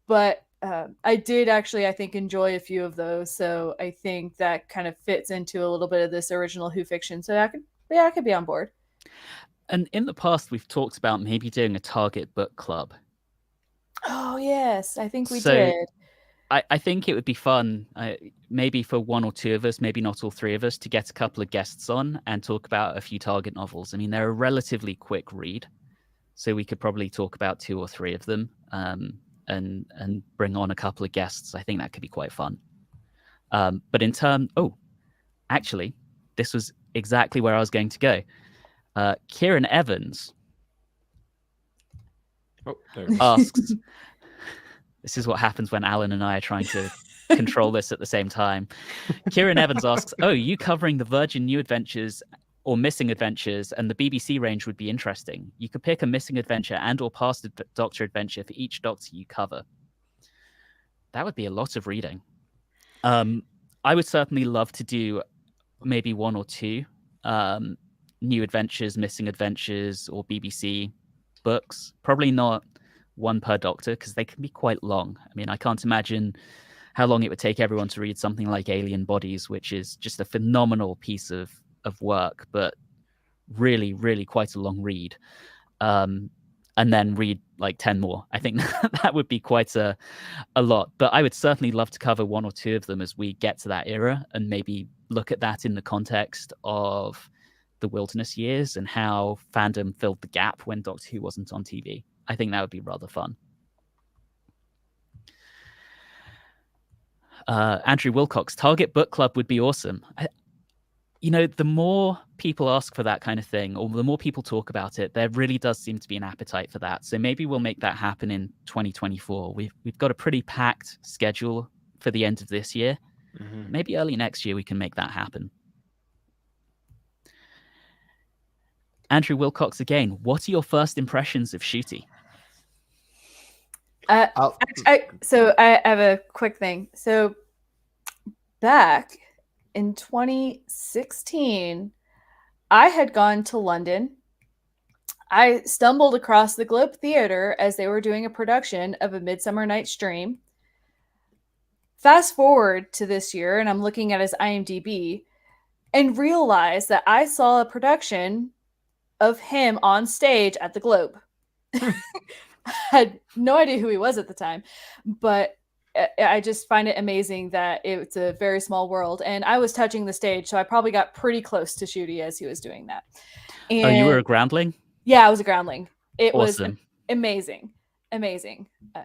But I did actually, I think, enjoy a few of those. So I think that kind of fits into a little bit of this original Who fiction. So I could be on board. And in the past, we've talked about maybe doing a Target book club. Oh, yes. I think we did. I think it would be fun, maybe for one or two of us, maybe not all three of us, to get a couple of guests on and talk about a few Target novels. I mean, they're a relatively quick read, so we could probably talk about two or three of them and bring on a couple of guests. I think that could be quite fun. But actually, this was exactly where I was going to go. Kieran Evans asks... This is what happens when Alan and I are trying to control this at the same time. Kieran Evans asks, you covering the Virgin New Adventures or Missing Adventures, and the BBC range would be interesting. You could pick a Missing Adventure and or past Doctor adventure for each Doctor you cover. That would be a lot of reading. I would certainly love to do maybe one or two New Adventures, Missing Adventures, or BBC books. Probably not one per Doctor, because they can be quite long. I mean, I can't imagine how long it would take everyone to read something like Alien Bodies, which is just a phenomenal piece of work, but really, really quite a long read. And then read like 10 more. I think that would be quite a lot. But I would certainly love to cover one or two of them as we get to that era and maybe look at that in the context of the wilderness years and how fandom filled the gap when Doctor Who wasn't on TV. I think that would be rather fun. Andrew Wilcox, Target Book Club would be awesome. the more people ask for that kind of thing, or the more people talk about it, there really does seem to be an appetite for that. So maybe we'll make that happen in 2024. We've got a pretty packed schedule for the end of this year. Mhm. Maybe early next year we can make that happen. Andrew Wilcox again. What are your first impressions of Shooty? So I have a quick thing. So back in 2016, I had gone to London. I stumbled across the Globe Theater as they were doing a production of A Midsummer Night's Dream. Fast forward to this year, and I'm looking at his IMDb and realize that I saw a production of him on stage at the Globe. I had no idea who he was at the time, but I just find it amazing that it's a very small world. And I was touching the stage, so I probably got pretty close to Shooty as he was doing that. And oh, you were a groundling? Yeah, I was a groundling. It awesome. Was amazing.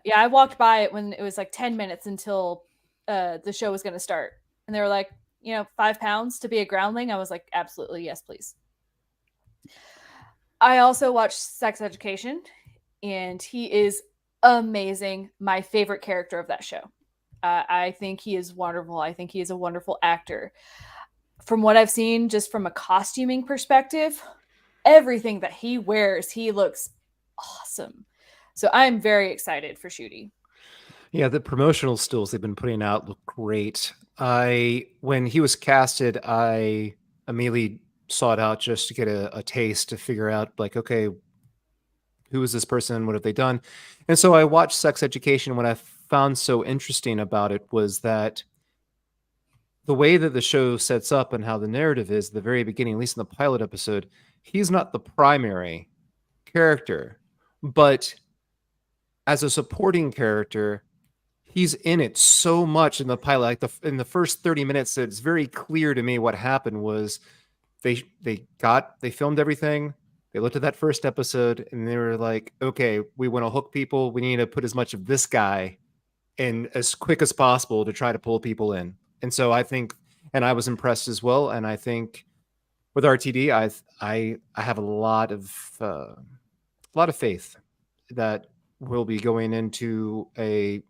Yeah, I walked by it when it was like 10 minutes until the show was going to start. And they were like, £5 to be a groundling. I was like, absolutely, yes, please. I also watched Sex Education, and he is amazing. My favorite character of that show. I think he is wonderful. I think he is a wonderful actor. From what I've seen, just from a costuming perspective, everything that he wears, he looks awesome. So I'm very excited for Shooty. Yeah, the promotional stills they've been putting out look great. When he was casted, I immediately sought out just to get a taste to figure out, like, okay, who is this person? What have they done? And so I watched Sex Education. What I found so interesting about it was that the way that the show sets up and how the narrative is at the very beginning, at least in the pilot episode, he's not the primary character, but as a supporting character, he's in it so much in the pilot. Like in the first 30 minutes, it's very clear to me what happened was they filmed everything. They looked at that first episode and they were like, okay, we want to hook people. We need to put as much of this guy in as quick as possible to try to pull people in. And so I think, and I was impressed as well. And I think with RTD, I have a lot of faith that we'll be going into a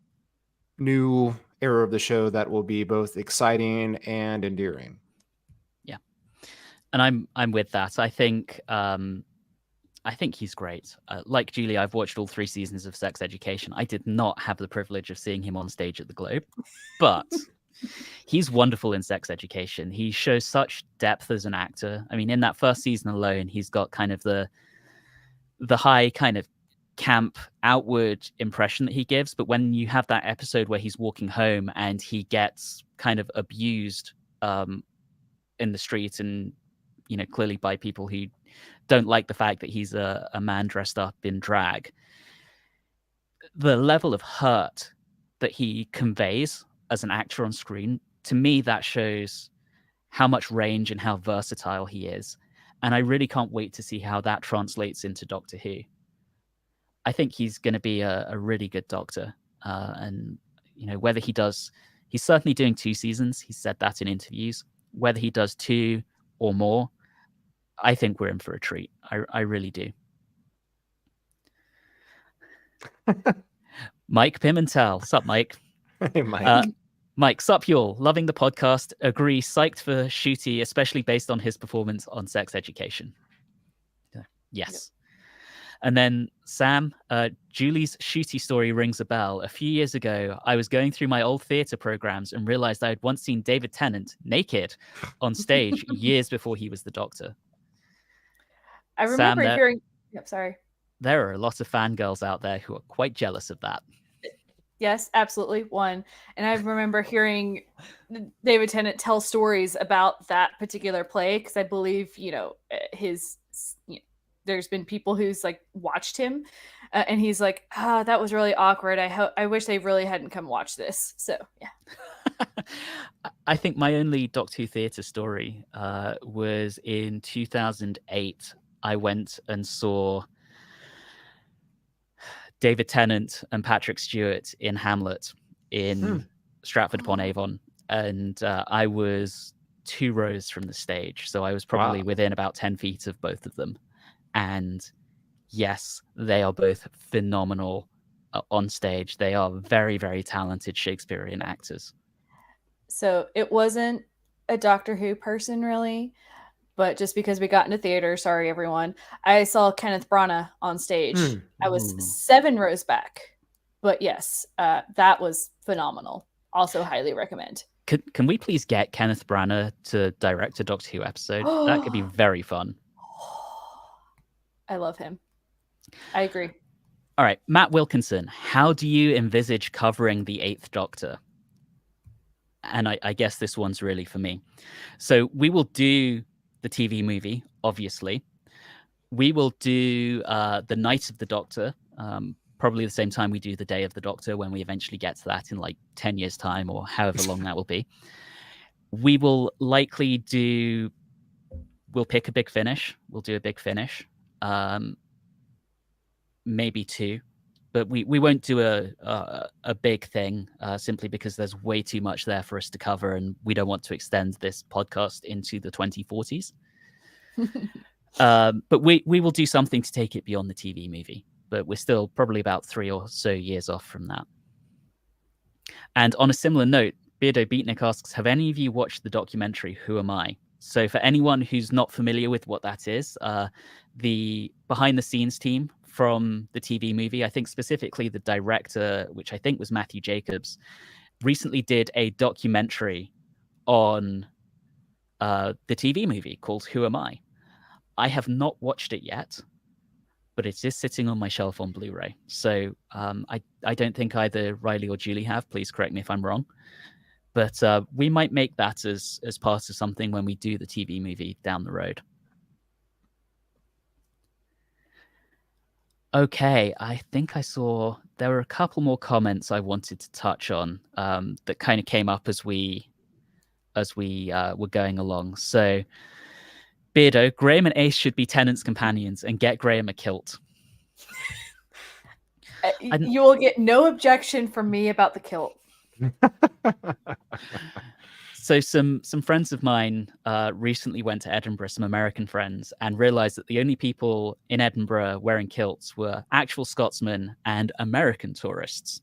new era of the show that will be both exciting and endearing. Yeah, and I'm with that. I think he's great. Like Julie, I've watched all 3 seasons of Sex Education. I did not have the privilege of seeing him on stage at the Globe, but he's wonderful in Sex Education. He shows such depth as an actor. I mean, in that first season alone, he's got kind of the high kind of camp outward impression that he gives. But when you have that episode where he's walking home and he gets kind of abused in the street and, clearly by people who don't like the fact that he's a man dressed up in drag, the level of hurt that he conveys as an actor on screen, to me, that shows how much range and how versatile he is. And I really can't wait to see how that translates into Doctor Who. I think he's going to be a really good Doctor. And, whether he's certainly doing 2 seasons. He said that in interviews. Whether he does 2 or more, I think we're in for a treat. I really do. Mike Pimentel. Sup, Mike? Hey, Mike. Mike, sup, y'all. Loving the podcast. Agree. Psyched for Shooty, especially based on his performance on Sex Education. Yes. Yep. And then Sam, Julie's Shooty story rings a bell. A few years ago, I was going through my old theatre programs and realized I had once seen David Tennant naked on stage years before he was the Doctor. I remember hearing... Yep, sorry. There are a lot of fangirls out there who are quite jealous of that. Yes, absolutely. One. And I remember hearing David Tennant tell stories about that particular play, because I believe, there's been people who's like watched him and he's like, that was really awkward. I wish they really hadn't come watch this. So, yeah. I think my only Doctor Who theatre story was in 2008. I went and saw David Tennant and Patrick Stewart in Hamlet in Stratford-upon-Avon. And I was 2 rows from the stage. So I was probably Wow. within about 10 feet of both of them. And yes, they are both phenomenal on stage. They are very, very talented Shakespearean actors. So it wasn't a Doctor Who person, really, but just because we got into theater, sorry everyone, I saw Kenneth Branagh on stage. I was 7 rows back, but yes, that was phenomenal. Also highly recommend. Can we please get Kenneth Branagh to direct a Doctor Who episode? That could be very fun. I love him. I agree. All right, Matt Wilkinson, how do you envisage covering the 8th Doctor? And I guess this one's really for me. So we will do the TV movie, obviously. We will do the Night of the Doctor, probably the same time we do the Day of the Doctor, when we eventually get to that in like 10 years' time or however long that will be. We will likely we'll pick a big finish. We'll do a big finish. Maybe 2. But we won't do a big thing simply because there's way too much there for us to cover, and we don't want to extend this podcast into the 2040s. But we will do something to take it beyond the TV movie. But we're still probably about 3 or so years off from that. And on a similar note, Beardo Beatnik asks, have any of you watched the documentary Who Am I? So for anyone who's not familiar with what that is, the behind-the-scenes team from the TV movie, I think specifically the director, which I think was Matthew Jacobs, recently did a documentary on the TV movie called Who Am I? I have not watched it yet, but it is sitting on my shelf on Blu-ray. So I don't think either Riley or Julie have. Please correct me if I'm wrong. But we might make that as part of something when we do the TV movie down the road. Okay, I think I saw there were a couple more comments I wanted to touch on that kind of came up as we were going along. So, Beardo, Graham and Ace should be Tennant's companions and get Graham a kilt. You will get no objection from me about the kilt. So some friends of mine recently went to Edinburgh, some American friends, and realized that the only people in Edinburgh wearing kilts were actual Scotsmen and American tourists.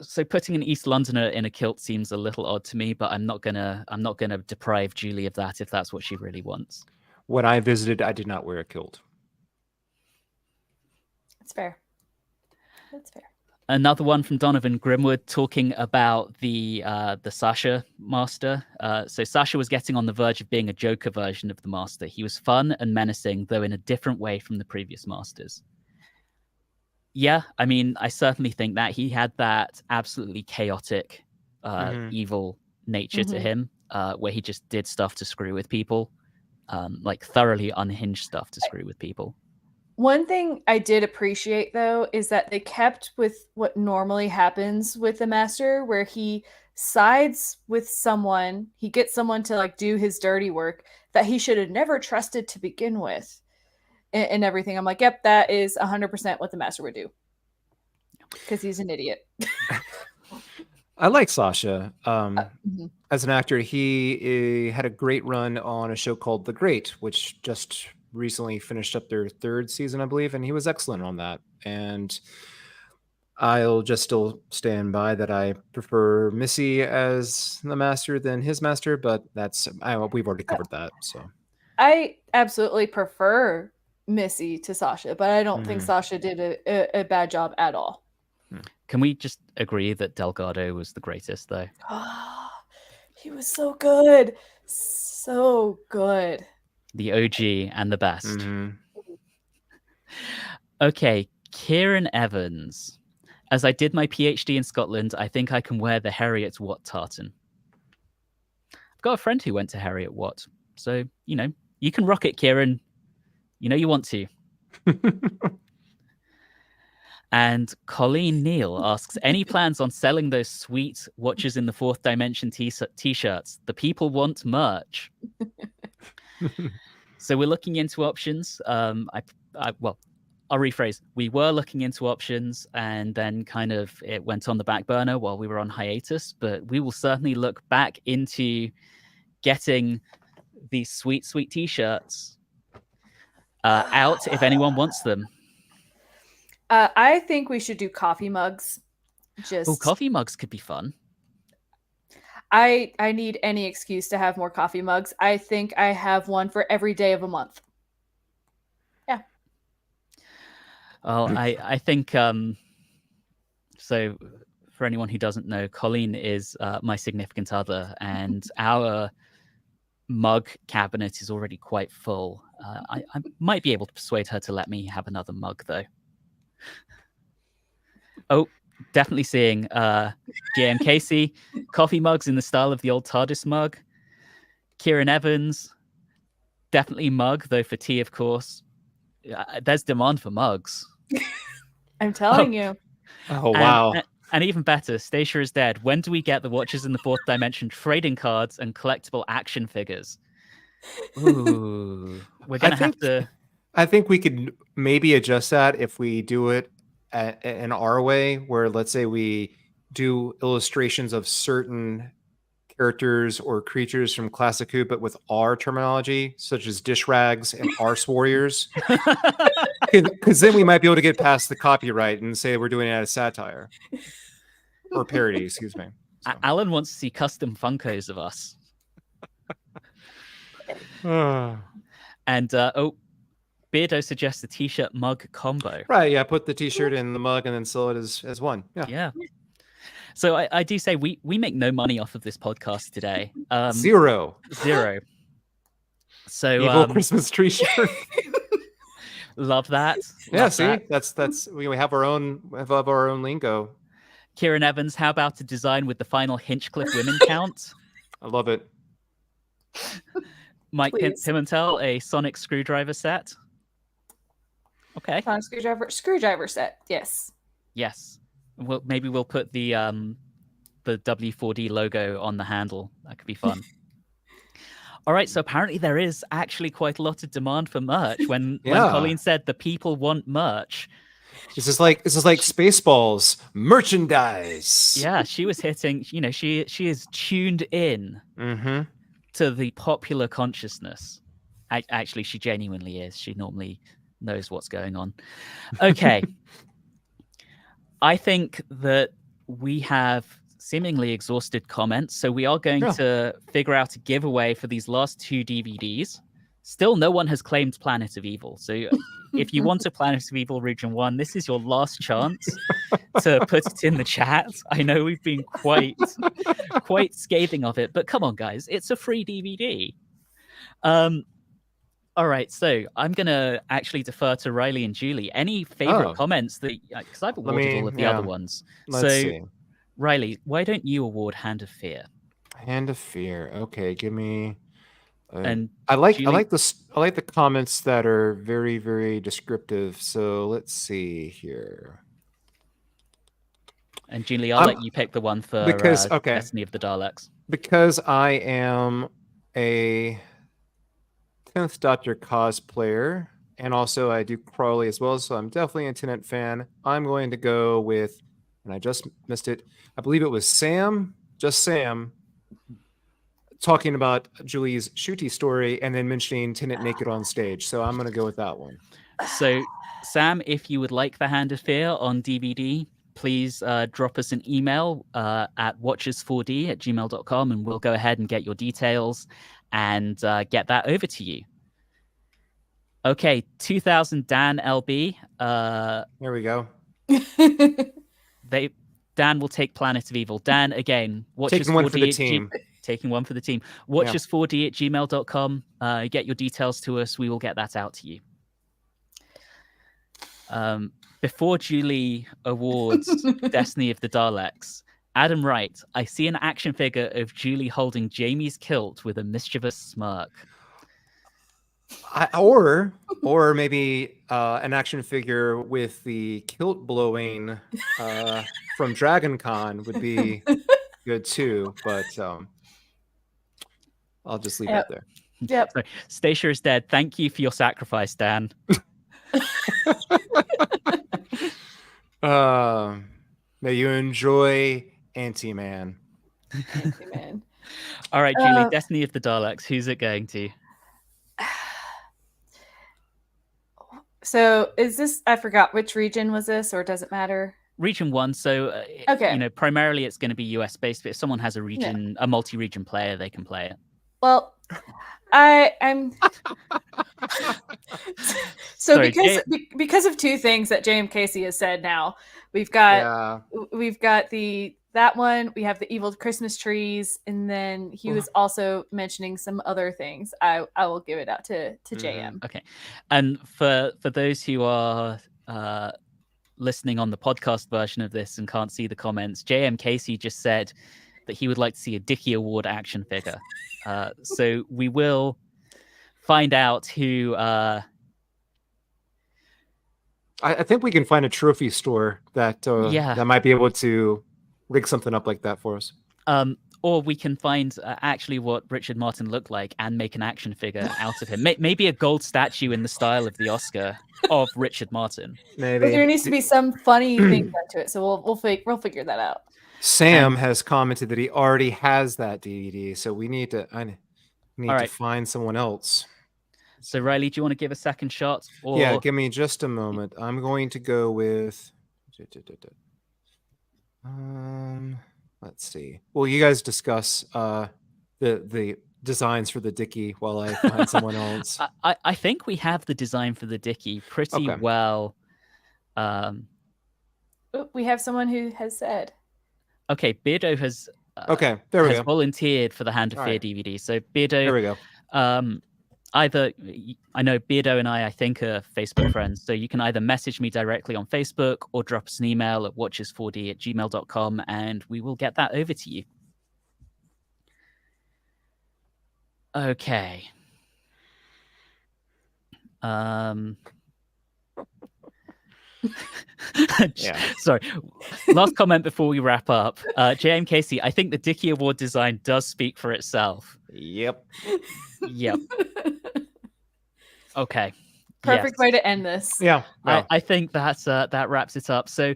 So putting an East Londoner in a kilt seems a little odd to me, but I'm not gonna deprive Julie of that if that's what she really wants. When I visited, I did not wear a kilt. That's fair. That's fair. Another one from Donovan Grimwood talking about the Sasha Master. So Sasha was getting on the verge of being a Joker version of the Master. He was fun and menacing, though in a different way from the previous Masters. Yeah, I mean, I certainly think that he had that absolutely chaotic, evil nature to him, where he just did stuff to screw with people, like thoroughly unhinged stuff to screw with people. One thing I did appreciate, though, is that they kept with what normally happens with the Master, where he sides with someone, he gets someone to like do his dirty work that he should have never trusted to begin with, and everything. I'm like, yep, that is 100% what the Master would do, because he's an idiot. I like Sasha. As an actor, he had a great run on a show called The Great, which just recently finished up their 3rd season, I believe, and he was excellent on that. And I'll just still stand by that I prefer Missy as the Master than his Master, but we've already covered that. So I absolutely prefer Missy to Sasha, but I don't think Sasha did a bad job at all. Can we just agree that Delgado was the greatest, though? He was so good. So good. The OG and the best. Okay, Kieran Evans. As I did my PhD in Scotland, I think I can wear the Harriet Watt tartan. I've got a friend who went to Harriet Watt. So, you can rock it, Kieran. You want to. And Colleen Neal asks, any plans on selling those sweet Watchers in the Fourth Dimension t-shirts? The people want merch. So we're looking into options. Well, I'll rephrase. We were looking into options, and then kind of it went on the back burner while we were on hiatus. But we will certainly look back into getting these sweet, sweet T-shirts out if anyone wants them. I think we should do coffee mugs. Oh, coffee mugs could be fun. I need any excuse to have more coffee mugs. I think I have one for every day of a month. Yeah. Well, I think so for anyone who doesn't know, Colleen is my significant other, and our mug cabinet is already quite full. I might be able to persuade her to let me have another mug, though. Oh, definitely seeing J.M. Casey, coffee mugs in the style of the old TARDIS mug. Kieran Evans, definitely mug, though for tea, of course. There's demand for mugs. I'm telling you. Oh, wow. And even better, Stacia is dead. When do we get the Watchers in the Fourth Dimension trading cards and collectible action figures? Ooh, we're going to have to... I think we could maybe adjust that if we do it in our way, where let's say we do illustrations of certain characters or creatures from Classic Who, but with our terminology, such as dish rags and arse warriors. Because then we might be able to get past the copyright and say we're doing it as satire or parody, excuse me. So. Alan wants to see custom Funkos of us. And Beardo suggests a t-shirt mug combo. Right, yeah, put the t-shirt in the mug and then sell it as one. Yeah. So I do say we make no money off of this podcast today. Zero. So evil Christmas tree shirt. Love that. Yeah, love see, that. that's we have our own lingo. Kieran Evans, how about a design with the final Hinchcliffe women count? I love it. Mike Pimentel, a sonic screwdriver set. Okay. Sonic screwdriver set. Yes. Well, maybe we'll put the W4D logo on the handle. That could be fun. All right, so apparently there is actually quite a lot of demand for merch. When Colleen said the people want merch, this is like Spaceballs merchandise. Yeah, she was hitting. You know, she is tuned in to the popular consciousness. Actually, she genuinely is. She normally knows what's going on. Okay. I think that we have seemingly exhausted comments, so we are going to figure out a giveaway for these last 2 DVDs. Still, no one has claimed Planet of Evil. So if you want a Planet of Evil Region 1, this is your last chance to put it in the chat. I know we've been quite scathing of it, but come on, guys. It's a free DVD. All right, so I'm going to actually defer to Riley and Julie. Any favorite comments that, because I've awarded all of the other ones. Let's see. Riley, why don't you award Hand of Fear? Hand of Fear. Okay, give me. And I like Julie? I like the comments that are very, very descriptive. So let's see here. And Julie, I'll let you pick the one for Destiny of the Daleks. Because I am a 10th Doctor cosplayer, and also I do Crowley as well, so I'm definitely a Tennant fan. I'm going to go with, and I just missed it, I believe it was Sam, talking about Julie's Shooty story and then mentioning Tennant naked on stage. So I'm going to go with that one. So, Sam, if you would like the Hand of Fear on DVD, please drop us an email at watchers4d@gmail.com, and we'll go ahead and get your details and get that over to you. Okay, 2000 Dan LB. There we go. Dan will take Planet of Evil. Dan, again, taking one for the team. Taking one for the team. Watchers4d@gmail.com. Get your details to us. We will get that out to you. Before Julie awards Destiny of the Daleks, Adam Wright, I see an action figure of Julie holding Jamie's kilt with a mischievous smirk. Or maybe an action figure with the kilt blowing from Dragon Con would be good too, but I'll just leave it there. Yep. Stacia is dead. Thank you for your sacrifice, Dan. May you enjoy Anti-Man. Man. All right, Julie, Destiny of the Daleks. Who's it going to? So is this? I forgot which region was this, or does it matter? Region 1. So, Okay. primarily it's going to be US based, but if someone has a multi-region player, they can play it. Well, I'm so Sorry, because of two things that J.M. Casey has said. Now we've got that one. We have the evil Christmas trees, and then he was also mentioning some other things. I will give it out to JM. Okay, and for those who are listening on the podcast version of this and can't see the comments, J.M. Casey just said that he would like to see a Dickie Award action figure. So we will find out who. I think we can find a trophy store that that might be able to rig something up like that for us. Or we can find actually what Richard Martin looked like and make an action figure out of him. Maybe a gold statue in the style of the Oscar of Richard Martin. Maybe. But there needs to be some funny thing done to it, so we'll figure that out. Sam has commented that he already has that DVD, so we need to to find someone else. So Riley, do you want to give a second shot? Or... Yeah, give me just a moment. I'm going to go with. Let's see. Well, you guys discuss the designs for the Dickie while I find someone else. I think we have the design for the Dickie pretty well. We have someone who has said. Okay, Beardo has. There we go. Volunteered for the Hand of Fear DVD. So Beardo. There we go. Either I know Beardo and I think are Facebook friends, so you can either message me directly on Facebook or drop us an email at watches4d@gmail.com and we will get that over to you. Okay. Sorry. Last comment before we wrap up. JM Casey, I think the Dickie Award design does speak for itself. Yep. Okay. Perfect way to end this. Yeah. I think that wraps it up. So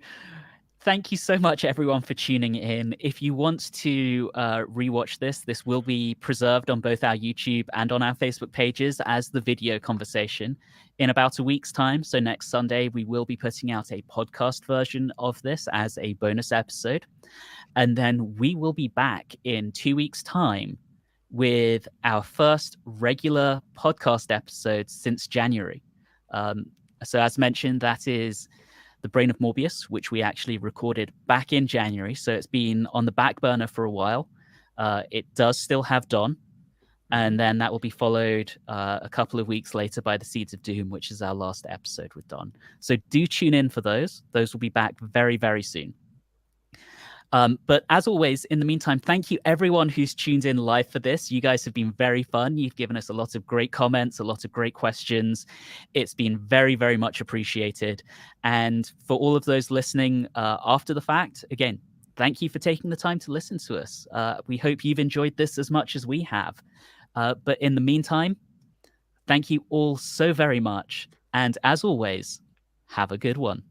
thank you so much, everyone, for tuning in. If you want to rewatch this will be preserved on both our YouTube and on our Facebook pages as the video conversation in about a week's time. So next Sunday, we will be putting out a podcast version of this as a bonus episode. And then we will be back in 2 weeks' time with our first regular podcast episode since January. So as mentioned, that is The Brain of Morbius, which we actually recorded back in January. So it's been on the back burner for a while. It does still have Don. And then that will be followed a couple of weeks later by The Seeds of Doom, which is our last episode with Don. So do tune in for those. Those will be back very, very soon. But as always, in the meantime, thank you everyone who's tuned in live for this. You guys have been very fun. You've given us a lot of great comments, a lot of great questions. It's been very, very much appreciated. And for all of those listening after the fact, again, thank you for taking the time to listen to us. We hope you've enjoyed this as much as we have. But in the meantime, thank you all so very much. And as always, have a good one.